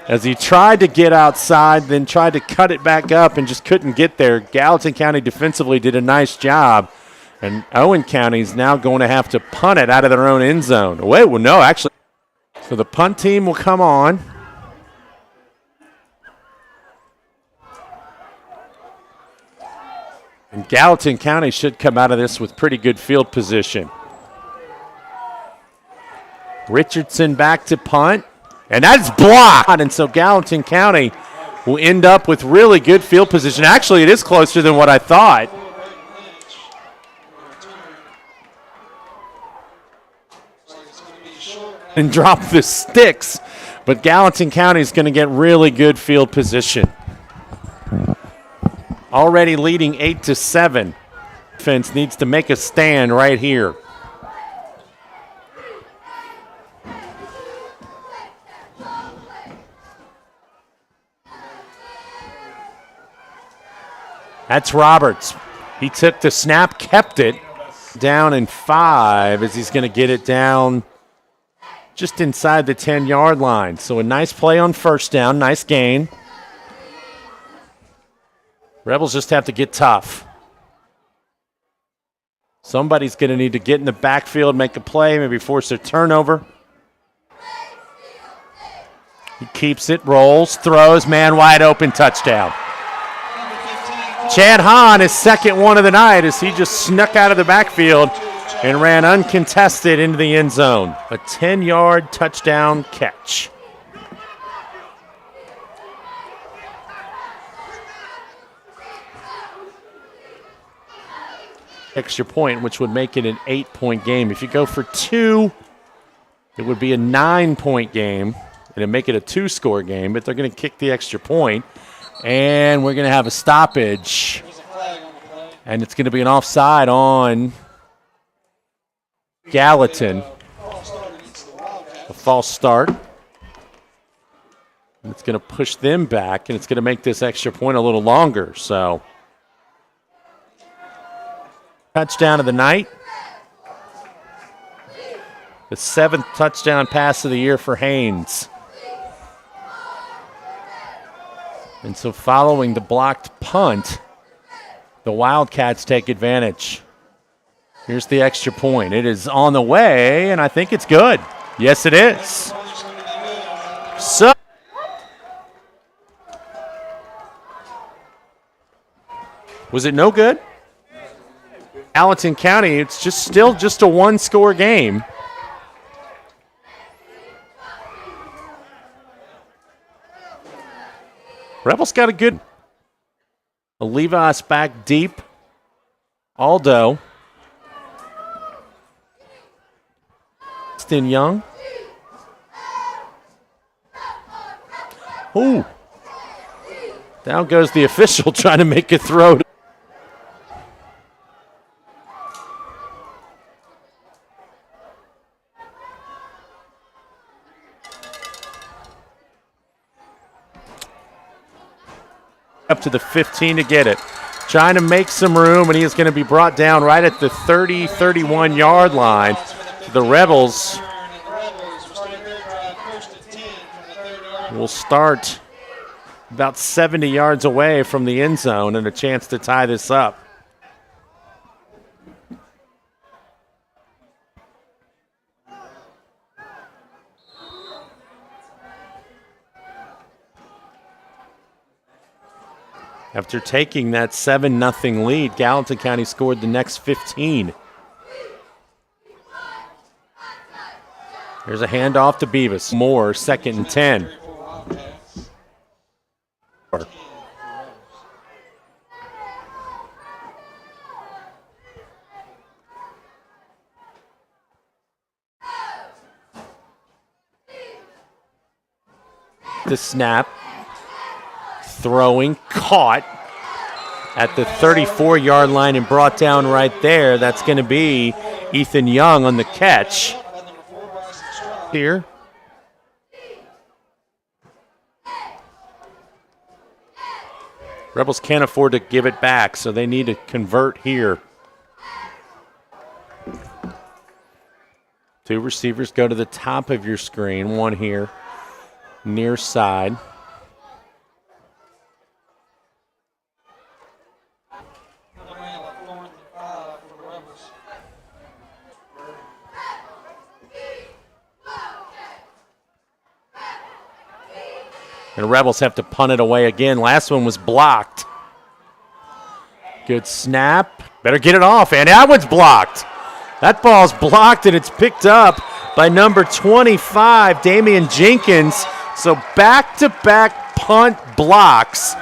[SPEAKER 1] As he tried to get outside, then tried to cut it back up and just couldn't get there. Gallatin County defensively did a nice job. And Owen County is now going to have to punt it out of their own end zone. Wait, well, no, actually. So the punt team will come on. And Gallatin County should come out of this with pretty good field position. Richardson back to punt. And that's blocked. And so Gallatin County will end up with really good field position. Actually, it is closer than what I thought. And drop the sticks. But Gallatin County is going to get really good field position. Already leading 8-7. Defense needs to make a stand right here. That's Roberts. He took the snap, kept it. Down in 5 as he's going to get it down just inside the 10-yard line. So a nice play on first down, nice gain. Rebels just have to get tough. Somebody's going to need to get in the backfield, make a play, maybe force a turnover. He keeps it, rolls, throws, man wide open, touchdown. Chad Hahn, his second one of the night, as he just snuck out of the backfield and ran uncontested into the end zone. A 10-yard touchdown catch. Extra point, which would make it an 8-point game. If you go for 2, it would be a 9-point game, and it'd make it a 2-score game, but they're going to kick the extra point. And we're going to have a stoppage. And it's going to be an offside on Gallatin. A false start. And it's going to push them back, and it's going to make this extra point a little longer. So, touchdown of the night. The 7th touchdown pass of the year for Haynes. And so following the blocked punt, the Wildcats take advantage. Here's the extra point. It is on the way, and I think it's good. Yes, it is. So, was it no good? Gallatin County, it's still just a 1-score game. Rebels got a good. Olivas back deep. Aldo. Stin Young. Ooh. Down goes the official trying to make a throw. Up to the 15 to get it. Trying to make some room, and he is going to be brought down right at the 30, 31-yard line. The Rebels will start about 70 yards away from the end zone and a chance to tie this up. After taking that 7-0 lead, Gallatin County scored the next 15. There's a handoff to Beavis. Moore, 2nd and 10. the snap. Throwing, caught at the 34-yard line and brought down right there. That's going to be Ethan Young on the catch. Here. Rebels can't afford to give it back, so they need to convert here. Two receivers go to the top of your screen. One here, near side. And the Rebels have to punt it away again. Last one was blocked. Good snap. Better get it off, and that one's blocked. That ball's blocked, and it's picked up by number 25, Damian Jenkins. So back-to-back punt blocks.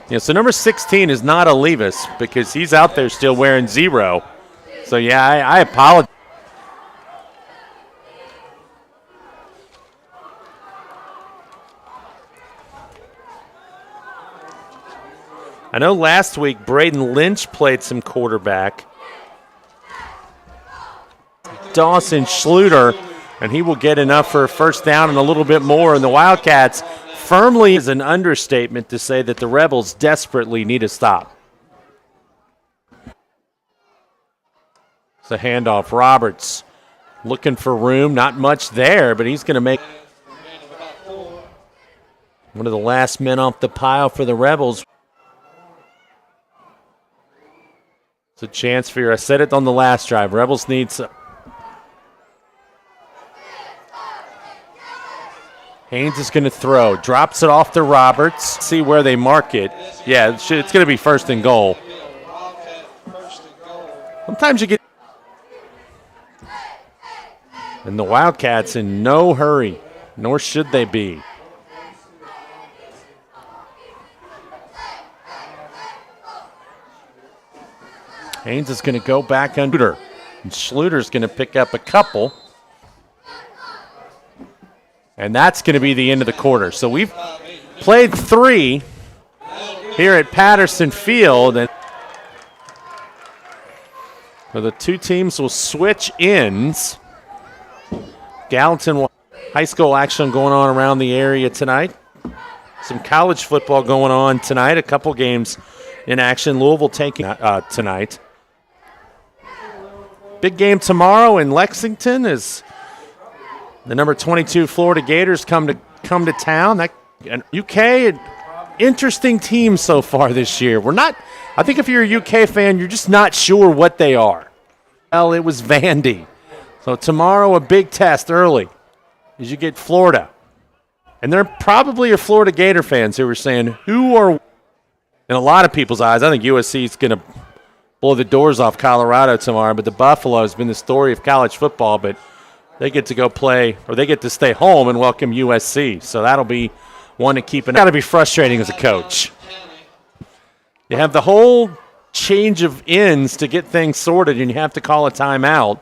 [SPEAKER 1] Yeah, so number 16 is not a Levis because he's out there still wearing 0. So, yeah, I apologize. I know last week Braden Lynch played some quarterback. Dawson Schluter, and he will get enough for a first down and a little bit more. And the Wildcats firmly is an understatement to say that the Rebels desperately need a stop. It's a handoff. Roberts looking for room. Not much there, but he's going to make one of the last men off the pile for the Rebels. It's a chance for you. I said it on the last drive. Rebels need some. Haynes is going to throw. Drops it off to Roberts. See where they mark it. Yeah, it's going to be first and goal. Sometimes you get. And the Wildcats in no hurry, nor should they be. Haynes is going to go back under. And Schluter's going to pick up a couple. And that's going to be the end of the quarter. So we've played 3 here at Patterson Field. And so the two teams will switch ends. Gallatin high school action going on around the area tonight. Some college football going on tonight. A couple games in action. Louisville taking tonight. Big game tomorrow in Lexington as the number 22 Florida Gators come to town. And UK, interesting team so far this year. I think if you're a UK fan, you're just not sure what they are. Well, it was Vandy. So tomorrow a big test early as you get Florida. And there probably are Florida Gator fans who are saying, in a lot of people's eyes, I think USC is going to blow the doors off Colorado tomorrow, but the Buffalo has been the story of college football, but they get to go play, or they get to stay home and welcome USC. So that'll be one to keep an eye on. Got to be frustrating as a coach. You have the whole change of ends to get things sorted, and you have to call a timeout.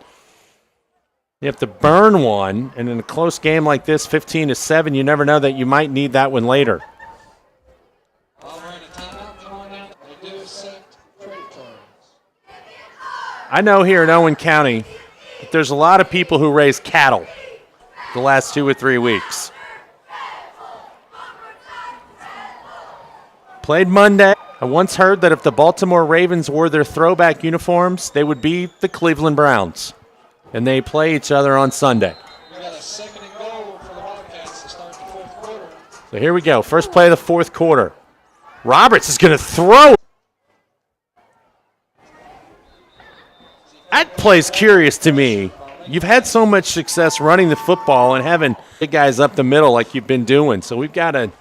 [SPEAKER 1] You have to burn one, and in a close game like this, 15-7, you never know that you might need that one later. I know here in Owen County that there's a lot of people who raise cattle the last 2 or 3 weeks. Played Monday. I once heard that if the Baltimore Ravens wore their throwback uniforms, they would beat the Cleveland Browns. And they play each other on Sunday.
[SPEAKER 2] We got a second and goal for the Wildcats to start the fourth quarter.
[SPEAKER 1] So here we go. First play of the fourth quarter. Roberts is going to throw. That play's curious to me. You've had so much success running the football and having big guys up the middle like you've been doing. So we've got an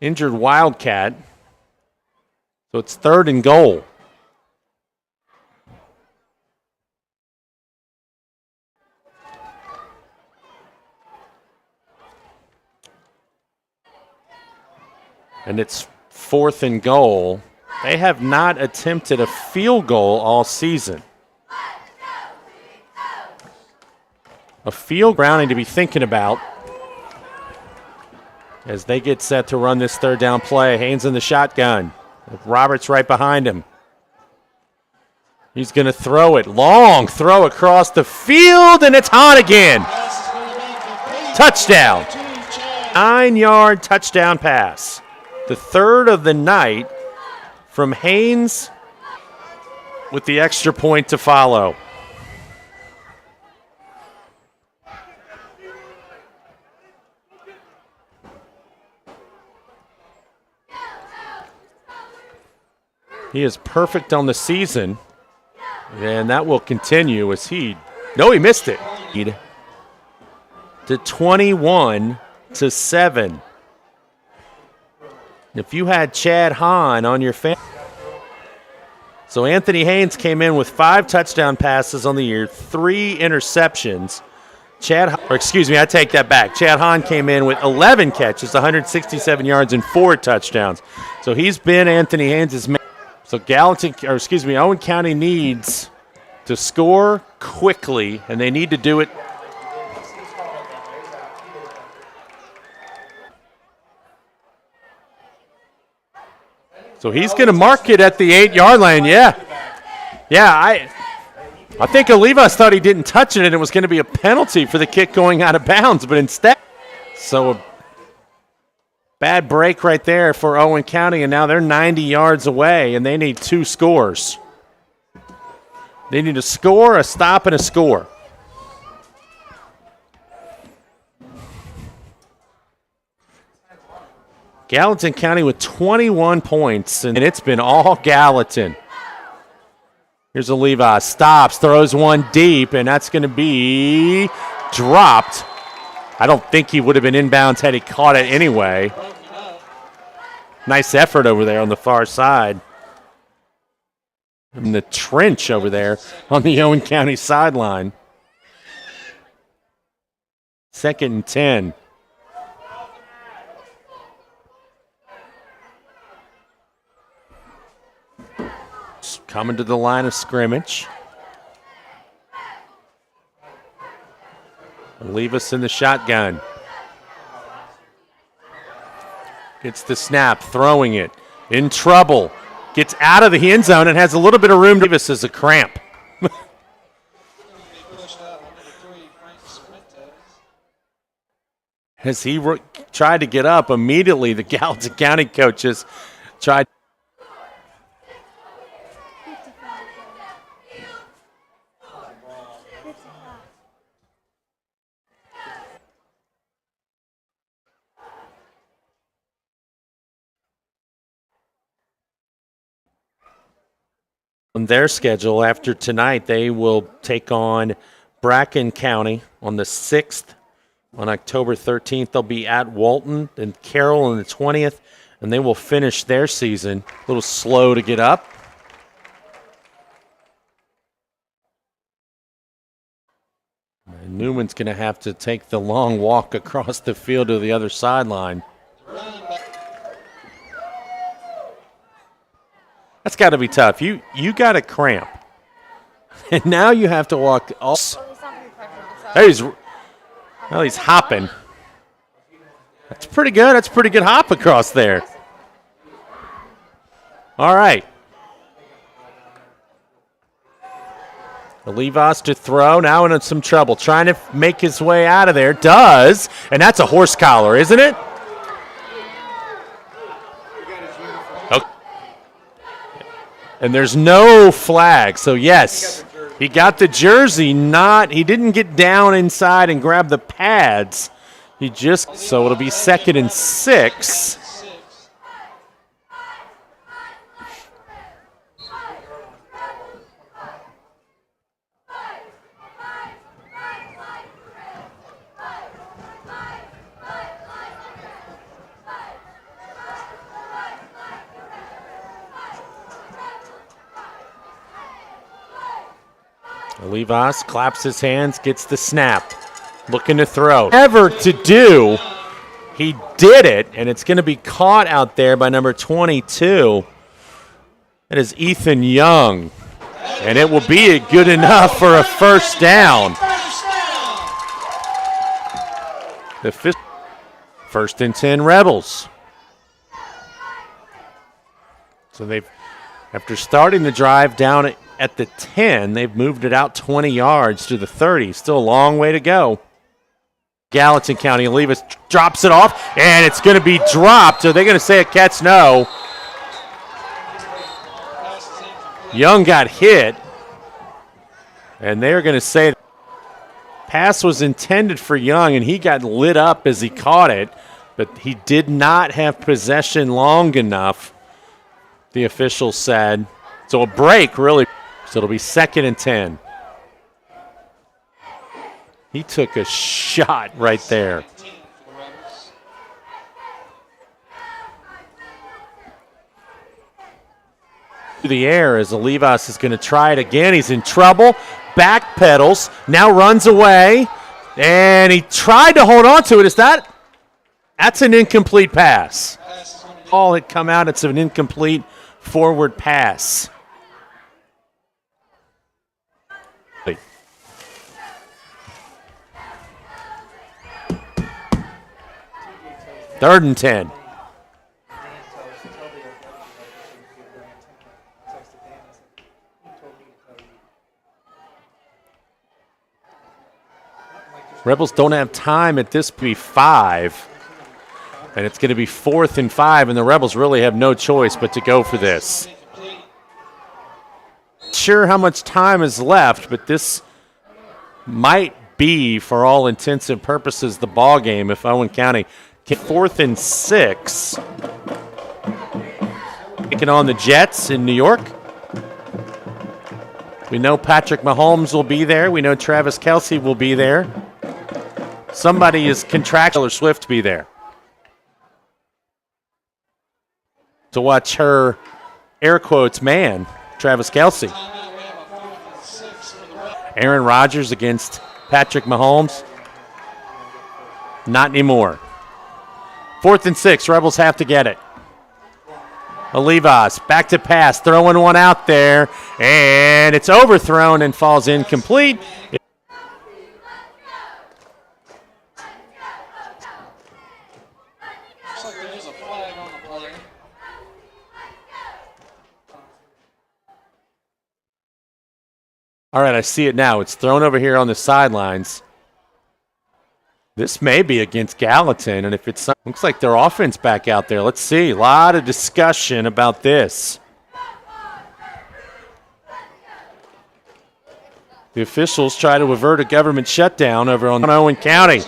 [SPEAKER 1] injured Wildcat. So it's 3rd and goal. And it's 4th and goal They have not attempted a field goal all season. A field grounding to be thinking about as they get set to run this third down play. Haynes in the shotgun. Roberts right behind him. He's going to throw it. Long throw across the field, and it's Hahn again. Touchdown. 9-yard touchdown pass. The third of the night from Haynes with the extra point to follow. He is perfect on the season, and that will continue as he missed it. To 21-7. If you had Chad Hahn on your family. So Anthony Haynes came in with 5 touchdown passes on the year, 3 interceptions. I take that back. Chad Hahn came in with 11 catches, 167 yards, and 4 touchdowns. So he's been Anthony Haynes' man. So Owen County needs to score quickly, and they need to do it. So he's going to mark it at the 8-yard line. Yeah, I think Olivas thought he didn't touch it, and it was going to be a penalty for the kick going out of bounds, but instead, so a bad break right there for Owen County, and now they're 90 yards away, and they need 2 scores. They need a score, a stop, and a score. Gallatin County with 21 points, and it's been all Gallatin. Here's Olivas, stops, throws one deep, and that's going to be dropped. I don't think he would have been inbounds had he caught it anyway. Nice effort over there on the far side. In the trench over there on the Owen County sideline. 2nd and 10. Coming to the line of scrimmage. Leave us in the shotgun. Gets the snap, throwing it. In trouble. Gets out of the end zone and has a little bit of room. Davis is a cramp. As he tried to get up, immediately the Gallatin County coaches tried. On their schedule, after tonight, they will take on Bracken County on the 6th. On October 13th, they'll be at Walton and Carroll on the 20th, and they will finish their season. A little slow to get up. And Newman's going to have to take the long walk across the field to the other sideline. That's got to be tough. You got a cramp, and now you have to walk. He's hopping. That's pretty good. That's a pretty good hop across there. All right. Olivas to throw. Now in some trouble. Trying to make his way out of there. Does. And that's a horse collar, isn't it? Okay. And there's no flag. So, yes, he got the jersey. He didn't get down inside and grab the pads. So it'll be 2nd and 6. Olivas claps his hands, gets the snap, looking to throw. Ever to do, he did it, and it's going to be caught out there by number 22. That is Ethan Young, and it will be good enough for a first down. The first and 10 Rebels. So they've, after starting the drive down at the 10, they've moved it out 20 yards to the 30. Still a long way to go. Gallatin County Olivas drops it off, and it's going to be dropped. Are they going to say a catch? No. Young got hit, and they're going to say pass was intended for Young, and he got lit up as he caught it, but he did not have possession long enough, the officials said. So a break, really. So it'll be 2nd and 10. He took a shot right there. To the air as Olivas is going to try it again. He's in trouble. Backpedals, now runs away, and he tried to hold on to it. That's an incomplete pass. Ball had come out. It's an incomplete forward pass. 3rd and 10. Rebels don't have time at this be 5. And it's going to be 4th and 5, and the Rebels really have no choice but to go for this. Sure how much time is left, but this might be, for all intents and purposes, the ball game if Owen County get 4th and 6. Taking on the Jets in New York. We know Patrick Mahomes will be there. We know Travis Kelce will be there. Somebody is contractual or Swift to be there to watch her, air quotes, man, Travis Kelce. Aaron Rodgers against Patrick Mahomes. Not anymore. 4th and 6, Rebels have to get it. Olivas back to pass, throwing one out there, and it's overthrown and falls incomplete. All right, I see it now. It's thrown over here on the sidelines. This may be against Gallatin, and if it's looks like their offense back out there. Let's see. A lot of discussion about this. The officials try to avert a government shutdown over on Owen County.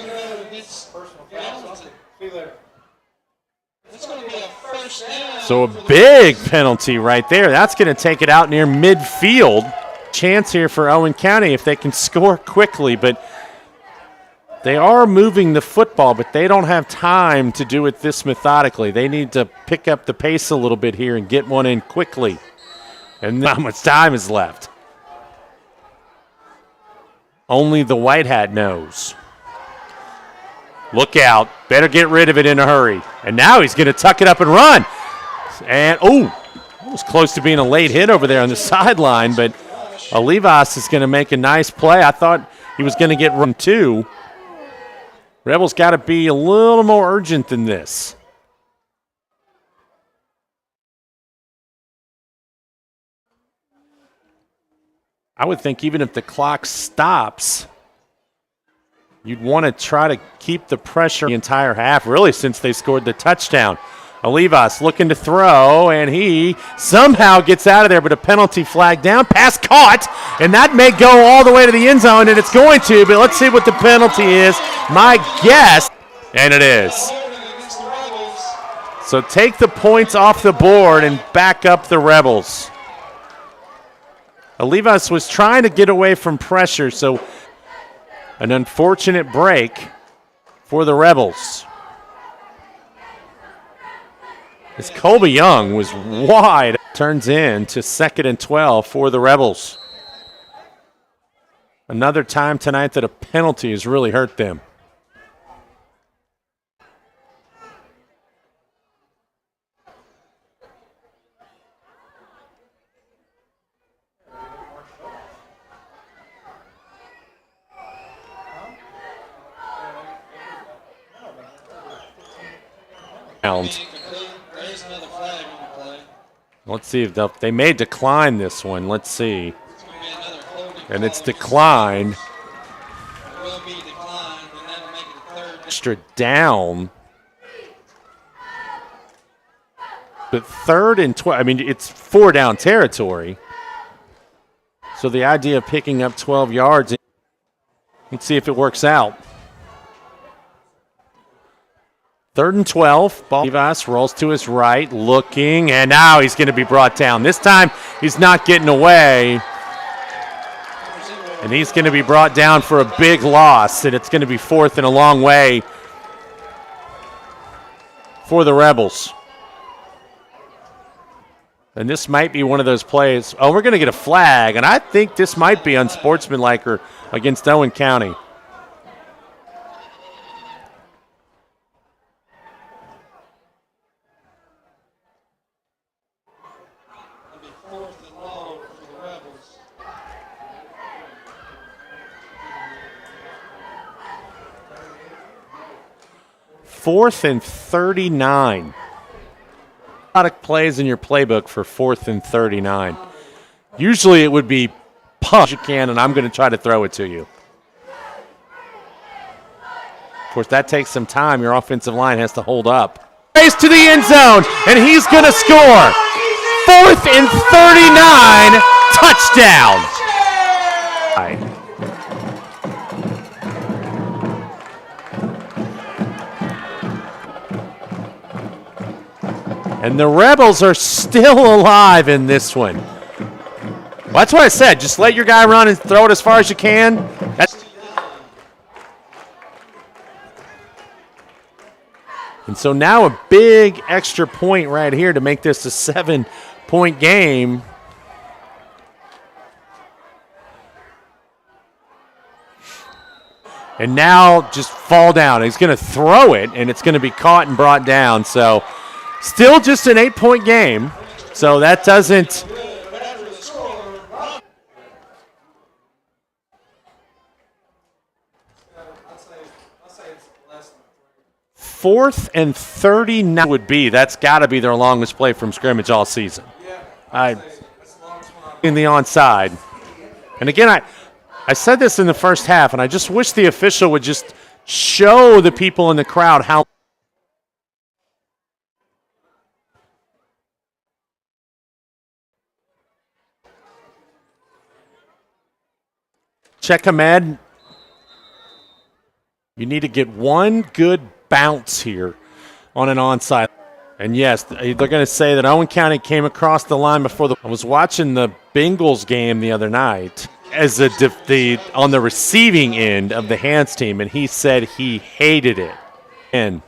[SPEAKER 1] So a big penalty right there. That's going to take it out near midfield. Chance here for Owen County if they can score quickly, but they are moving the football, but they don't have time to do it this methodically. They need to pick up the pace a little bit here and get one in quickly. And not much time is left. Only the white hat knows. Look out. Better get rid of it in a hurry. And now he's going to tuck it up and run. And, it was close to being a late hit over there on the sideline, but Olivas is going to make a nice play. I thought he was going to get run too. Rebels got to be a little more urgent than this. I would think even if the clock stops, you'd want to try to keep the pressure the entire half, really, since they scored the touchdown. Olivas looking to throw, and he somehow gets out of there, but a penalty flag down. Pass caught, and that may go all the way to the end zone, and it's going to, but let's see what the penalty is. My guess, and it is. So take the points off the board and back up the Rebels. Olivas was trying to get away from pressure, so an unfortunate break for the Rebels. As Colby Young was wide, turns in to 2nd and 12 for the Rebels. Another time tonight that a penalty has really hurt them.
[SPEAKER 2] There is another flag on the play.
[SPEAKER 1] Let's see if they may decline this one. Let's see.
[SPEAKER 2] It's going to be another holding
[SPEAKER 1] And it's
[SPEAKER 2] call.
[SPEAKER 1] declined.
[SPEAKER 2] It will be declined, and that'll make it a third.
[SPEAKER 1] Extra down. But 3rd and 12, I mean, it's 4 down territory. So the idea of picking up 12 yards, let's see if it works out. 3rd and 12. Levis rolls to his right, looking, and now he's going to be brought down. This time he's not getting away. And he's going to be brought down for a big loss, and it's going to be 4th and a long way for the Rebels. And this might be one of those plays. Oh, we're going to get a flag, and I think this might be unsportsmanlike or against Owen County.
[SPEAKER 2] It'll be 4th and long for the Rebels.
[SPEAKER 1] Fourth and 39. A lot of plays in your playbook for 4th and 39. Usually it would be punt you can, and I'm going to try to throw it to you. Of course, that takes some time. Your offensive line has to hold up. Race to the end zone, and he's going to score. 4th and 39, touchdown. And the Rebels are still alive in this one. Well, that's what I said. Just let your guy run and throw it as far as you can. And so now a big extra point right here to make this a 7-point game. And now just fall down. He's going to throw it, and it's going to be caught and brought down. So still just an 8-point game. So that doesn't. Fourth and 39 would be. That's got to be their longest play from scrimmage all season. In the onside. And again, I said this in the first half, and I just wish the official would just show the people in the crowd how. Check Ahmed. You need to get one good bounce here on an onside. And yes, they're going to say that Owen County came across the line before I was watching the Bengals game the other night as on the receiving end of the hands team, and he said he hated it. And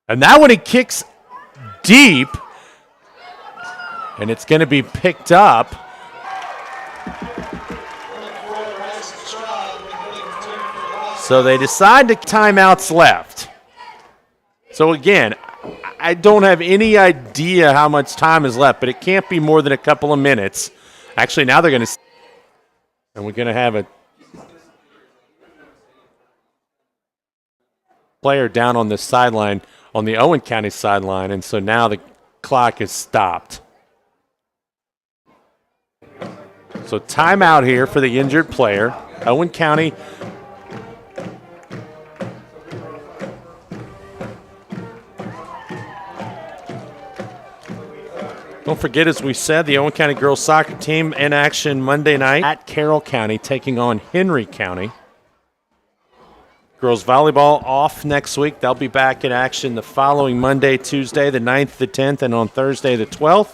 [SPEAKER 1] that one he kicks deep, and it's going to be picked up. So they decide to timeouts left. So again, I don't have any idea how much time is left, but it can't be more than a couple of minutes. Actually, now they're going to, and we're going to have a player down on the sideline, on the Owen County sideline, and so now the clock is stopped. So timeout here for the injured player. Owen County. Don't forget, as we said, the Owen County girls soccer team in action Monday night at Carroll County, taking on Henry County. Girls volleyball off next week. They'll be back in action the following Monday, Tuesday, the 9th, the 10th, and on Thursday, the 12th.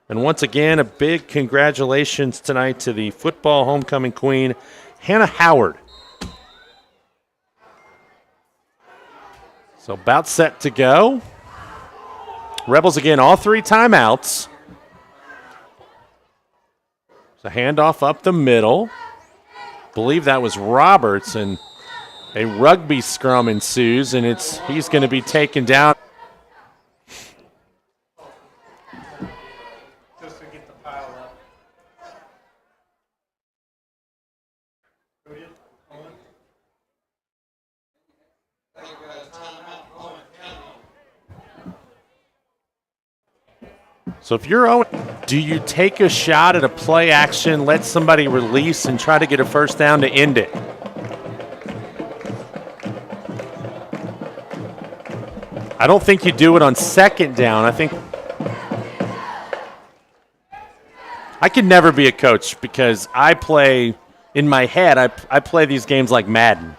[SPEAKER 1] And once again, a big congratulations tonight to the football homecoming queen, Hannah Howard. So about set to go. Rebels again, all 3 timeouts. It's a handoff up the middle. Believe that was Roberts, and a rugby scrum ensues, and he's going to be taken down. So if you're Owen, do you take a shot at a play action, let somebody release, and try to get a first down to end it? I don't think you do it on second down. I think I could never be a coach because I play in my head. I play these games like Madden.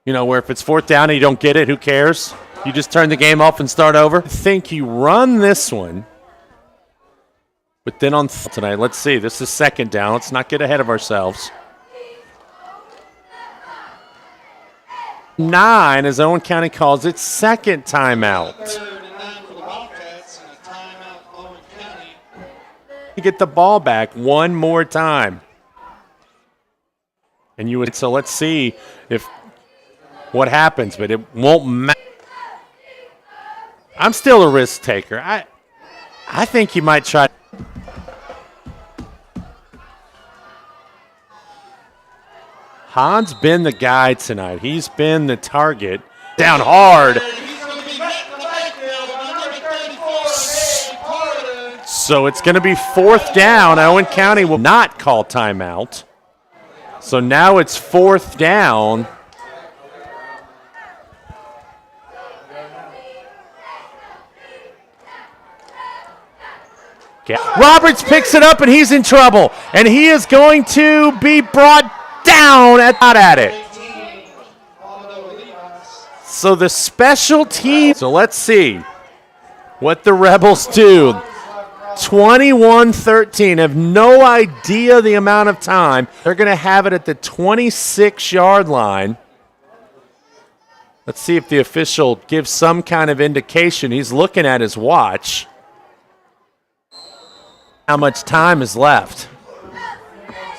[SPEAKER 1] You know, where if it's fourth down and you don't get it, who cares? You just turn the game off and start over. I think you run this one. But then on tonight, let's see. This is second down. Let's not get ahead of ourselves. 9 as Owen County calls it second timeout. You get the ball back one more time. And you would, so let's see if what happens, but it won't matter. I'm still a risk taker. I think he might try. Han's been the guy tonight. He's been the target. Down hard. So it's going to be fourth down. Owen County will not call timeout. So now it's fourth down. Roberts picks it up and he's in trouble. And he is going to be brought down at it. So the special team. So let's see what the Rebels do. 21-13. Have no idea the amount of time. They're going to have it at the 26-yard line. Let's see if the official gives some kind of indication. He's looking at his watch. How much time is left?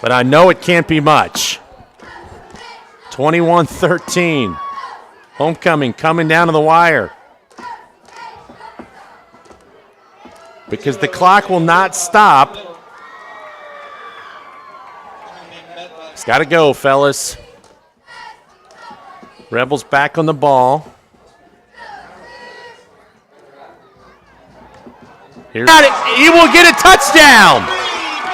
[SPEAKER 1] But I know it can't be much. 21-13. Homecoming coming down to the wire. Because the clock will not stop. It's got to go, fellas. Rebels back on the ball. He will get a touchdown.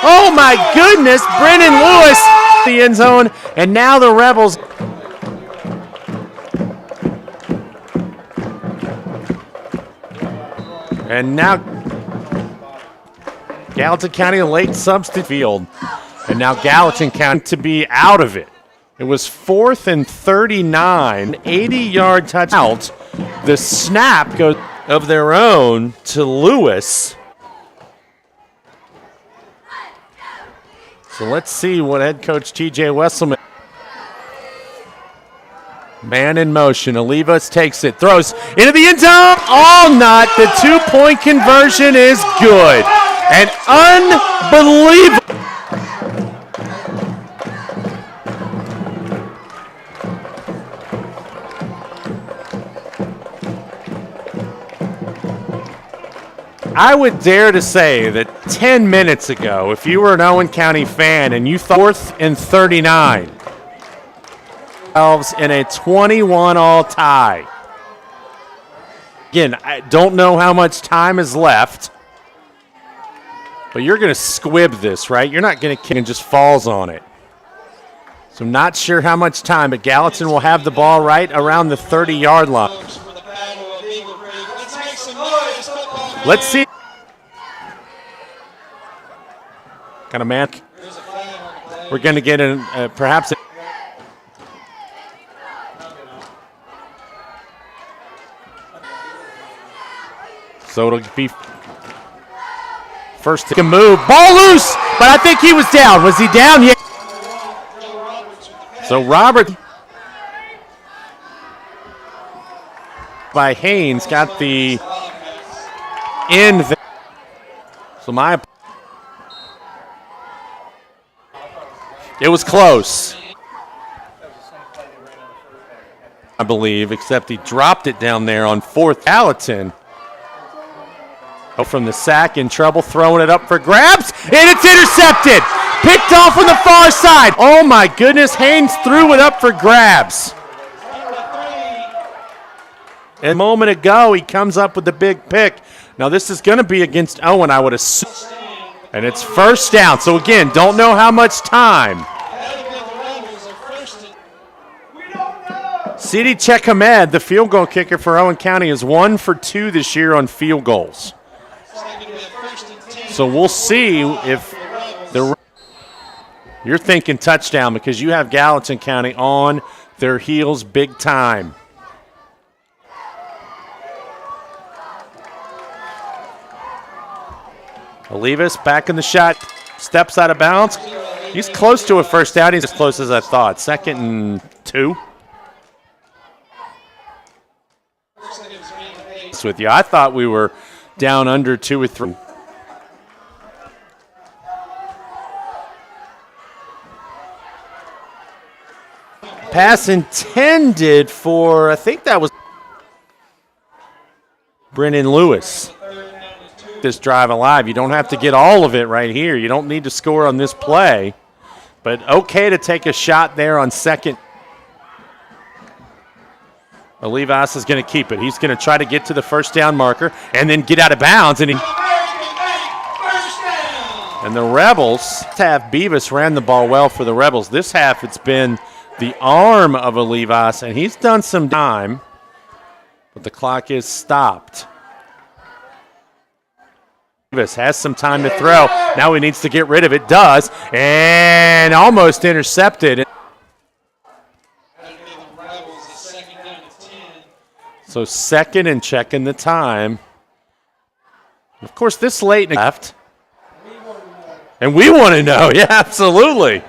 [SPEAKER 1] Oh, my goodness. Brennan Lewis, the end zone. And now the Rebels. And now Gallatin County late substitute field. And now Gallatin County to be out of it. It was 4th and 39, 80-yard touchdown. The snap goes of their own to Lewis. So let's see what head coach TJ Wesselman. Man in motion. Olivas takes it, throws into the end zone. All not. The 2-point conversion is good. And unbelievable. I would dare to say that 10 minutes ago, if you were an Owen County fan and you thought 4th and 39, in a 21-all tie. Again, I don't know how much time is left, but you're going to squib this, right? You're not going to kick and just falls on it. So I'm not sure how much time, but Gallatin will have the ball right around the 30-yard line. Let's see. Kind of man. We're going to get perhaps. So it'll be first to move. Ball loose, but I think he was down. Was he down? Yeah. So Robert by Haynes got the end. So it was close, I believe, except he dropped it down there on 4th. Gallatin from the sack, in trouble, throwing it up for grabs, and it's intercepted. Picked off on the far side. Oh my goodness, Haynes threw it up for grabs. A moment ago, he comes up with the big pick. Now, this is going to be against Owen, I would assume. And it's first down. So, again, don't know how much time. Sidi Chekhamed, the field goal kicker for Owen County, is 1 for 2 this year on field goals. So we'll see if you're thinking touchdown because you have Gallatin County on their heels big time. Olivas back in the shot, steps out of bounds. He's close to a first down. He's as close as I thought. 2nd and 2. With you, I thought we were down under 2 or 3. Pass intended for, I think that was Brennan Lewis. This drive alive. You don't have to get all of it right here. You don't need to score on this play, but okay to take a shot there on 2nd. Olivas is going to keep it. He's going to try to get to the first down marker and then get out of bounds. And the Rebels, half Beavis ran the ball well for the Rebels. This half it's been the arm of Olivas, and he's done some time, but the clock is stopped. Beavis has some time to throw. Now he needs to get rid of it. Does, and almost intercepted. So 2nd and checking the time. Of course, this late in the left. And we want to know. Yeah, absolutely.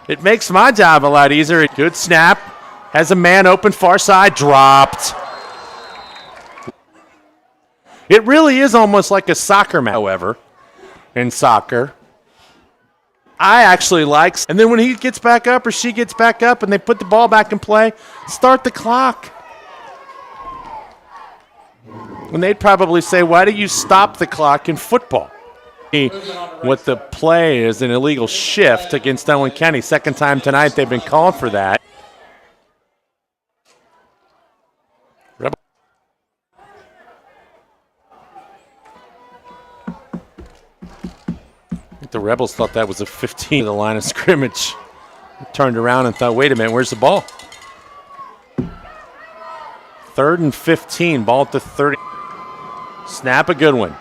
[SPEAKER 1] It makes my job a lot easier. Good snap. Has a man open far side. Dropped. It really is almost like a soccer match, however, in soccer. I actually like, and then when he gets back up or she gets back up and they put the ball back in play, start the clock. And they'd probably say, why do you stop the clock in football? What the play is an illegal shift against Owen County. 2nd time tonight they've been called for that. I think the Rebels thought that was a 15 to the line of scrimmage. Turned around and thought, wait a minute, where's the ball? 3rd and 15, ball at the 30. Snap, a good one.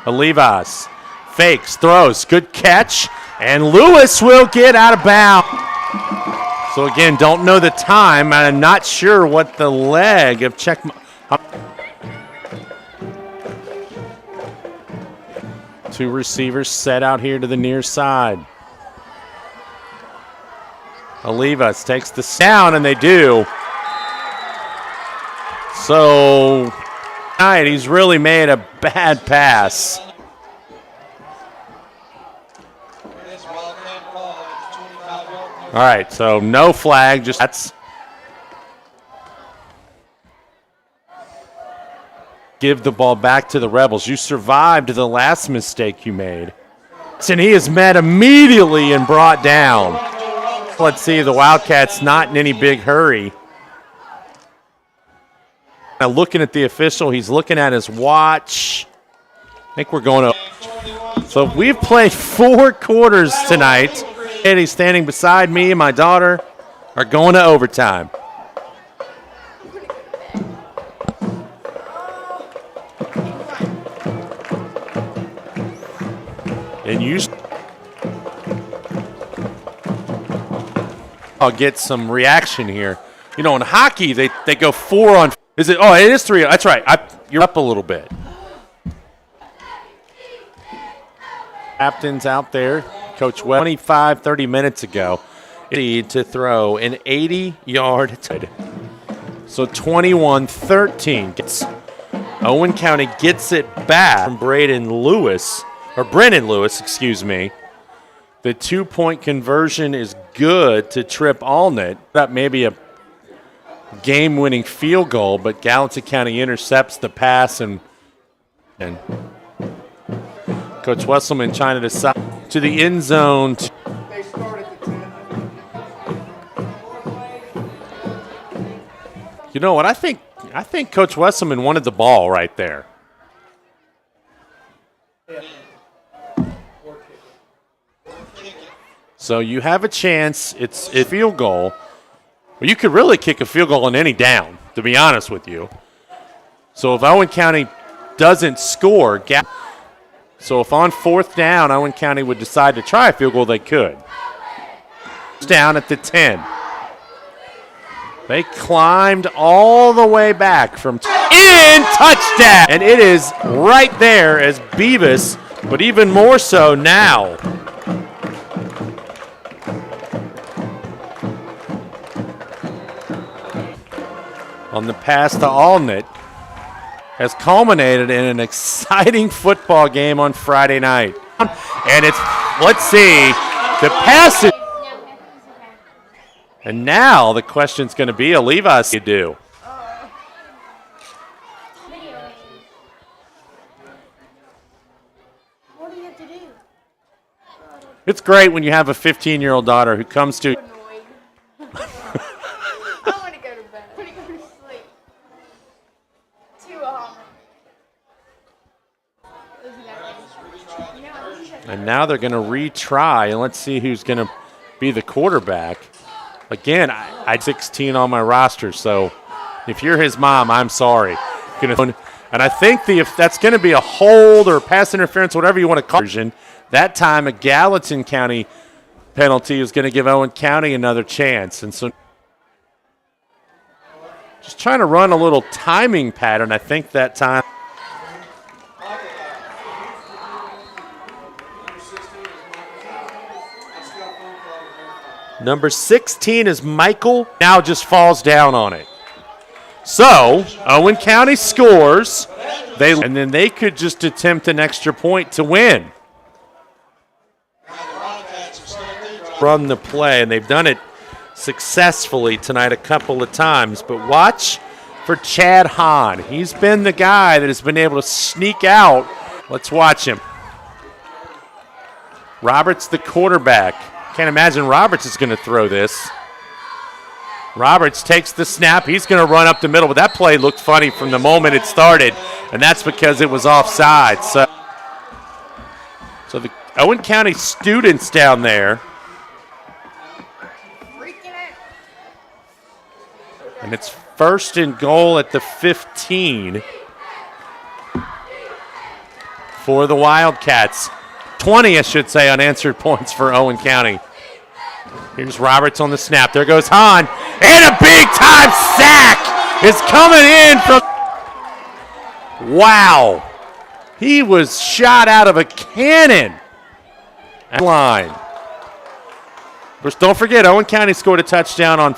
[SPEAKER 1] Olivas fakes, throws, good catch, and Lewis will get out of bounds. So again, don't know the time, and I'm not sure what the leg of check. 2 receivers set out here to the near side. Olivas takes the down, and they do. So tonight he's really made a bad pass. All right, so no flag, just that's give the ball back to the Rebels. You survived the last mistake you made. And he is met immediately and brought down. Let's see, the Wildcats not in any big hurry. Now looking at the official, he's looking at his watch. I think we're going to. So we've played 4 quarters tonight. Eddie standing beside me and my daughter are going to overtime. And I'll get some reaction here. You know, in hockey, they go 4 on. Is it? Oh, it is 3. That's right. You're up a little bit. Captain's out there. Coach Webb, 25, 30 minutes ago, need to throw an 80-yard. So 21-13. Owen County gets it back from Brennan Lewis, excuse me. The 2-point conversion is good to trip Allnut. That may be a game-winning field goal, but Gallatin County intercepts the pass and Coach Wesselman trying to decide to the end zone.
[SPEAKER 3] They start at the 10.
[SPEAKER 1] You know what? I think I think Coach Wesselman wanted the ball right there. So you have a chance. It's a field goal. Well, you could really kick a field goal on any down, to be honest with you. So if Owen County doesn't score, so if on 4th down Owen County would decide to try a field goal, they could. It's down at the 10. They climbed all the way back from in touchdown. And it is right there as Beavis, but even more so now. On the pass to Allnut has culminated in an exciting football game on Friday night. And it's, let's see, the pass is, and now the question's going to be, Levi's, you do.
[SPEAKER 3] What do you have to do?
[SPEAKER 1] It's great when you have a 15-year-old daughter who comes to.
[SPEAKER 3] I want to go to bed. I want to go to sleep. Too hard.
[SPEAKER 1] And now they're going to retry, and let's see who's going to be the quarterback. Again, I 16 on my roster, so if you're his mom, I'm sorry. And I think if that's going to be a hold or pass interference, whatever you want to call it, that time a Gallatin County penalty is going to give Owen County another chance. And so just trying to run a little timing pattern, I think that time. Number 16 is Michael, now just falls down on it. So, Owen County scores, and then they could just attempt an extra point to win. Run the play, and they've done it successfully tonight a couple of times. But watch for Chad Hahn. He's been the guy that has been able to sneak out. Let's watch him. Roberts, the quarterback. Can't imagine Roberts is going to throw this. Roberts takes the snap. He's going to run up the middle, but that play looked funny from the moment it started, and that's because it was offside. So the Owen County students down there. And it's 1st and goal at the 15 for the Wildcats. 20, I should say, unanswered points for Owen County. Here's Roberts on the snap. There goes Hahn. And a big-time sack is coming in from. Wow. He was shot out of a cannon. Line. Of course, don't forget, Owen County scored a touchdown on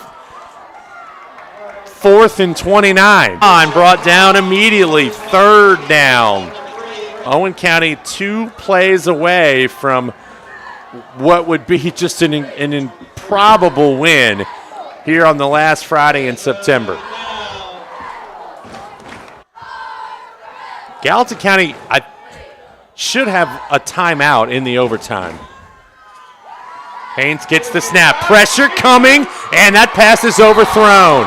[SPEAKER 1] 4th and 29. Hahn brought down immediately. 3rd down. Owen County 2 plays away from what would be just an improbable win here on the last Friday in September. Gallatin County should have a timeout in the overtime. Haynes gets the snap. Pressure coming, and that pass is overthrown.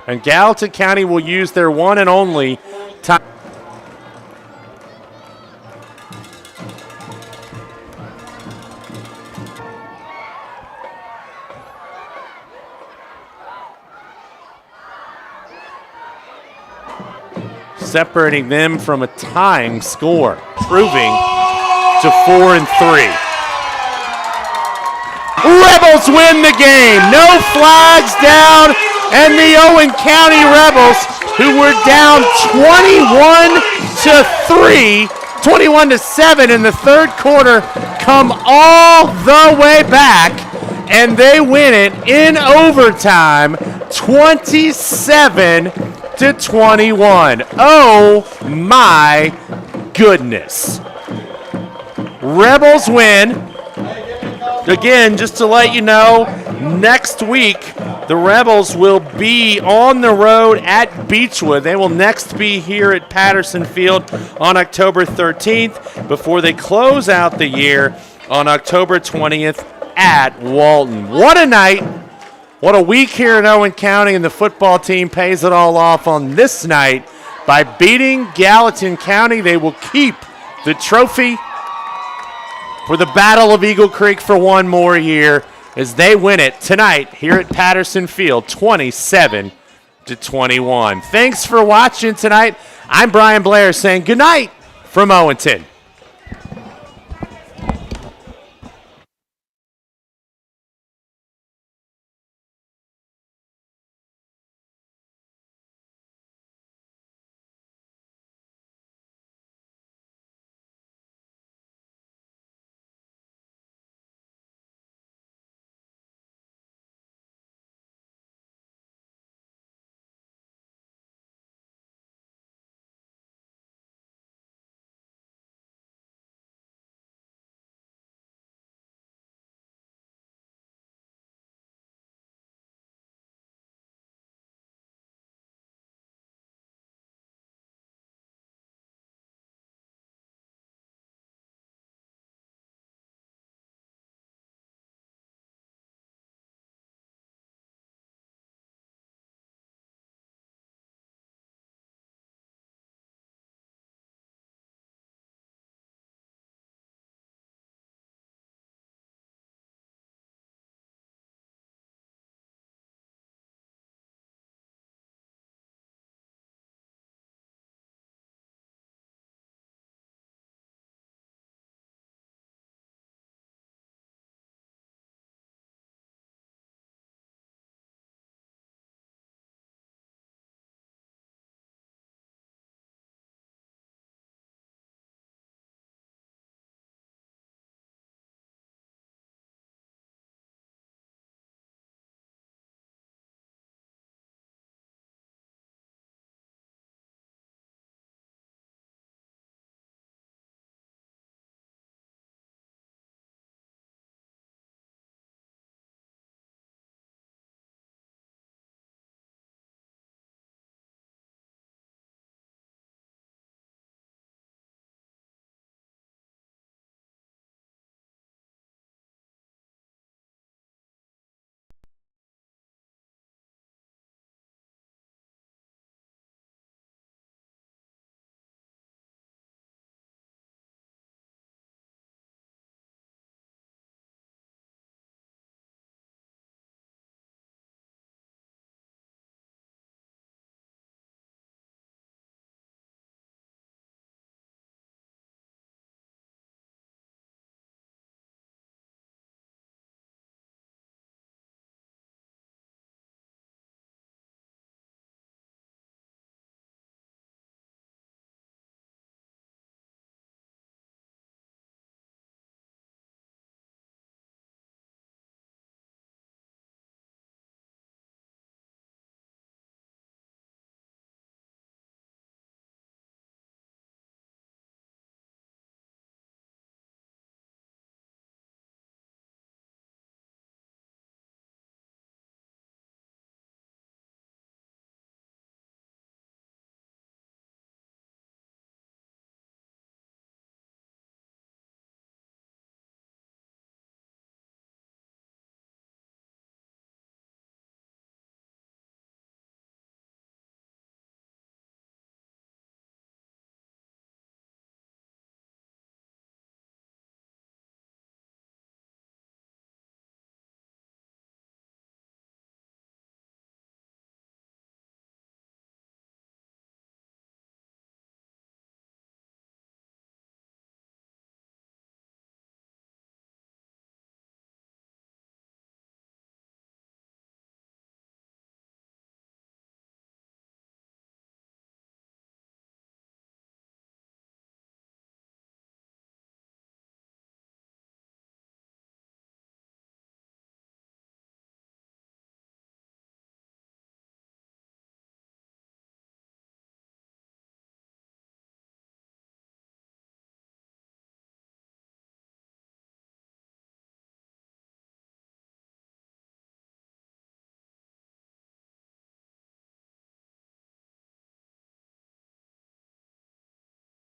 [SPEAKER 1] And Gallatin County will use their one and only time. Separating them from a tying score, improving to 4-3. Rebels win the game. No flags down. And the Owen County Rebels, who were down 21-7 in the 3rd quarter, come all the way back, and they win it in overtime, 27-21. Oh my goodness. Rebels win. Again, just to let you know, next week, the Rebels will be on the road at Beechwood. They will next be here at Patterson Field on October 13th before they close out the year on October 20th at Walton. What a night. What a week here in Owen County, and the football team pays it all off on this night by beating Gallatin County. They will keep the trophy for the Battle of Eagle Creek for one more year as they win it tonight here at Patterson Field, 27-21. Thanks for watching tonight. I'm Brian Blair saying good night from Owenton.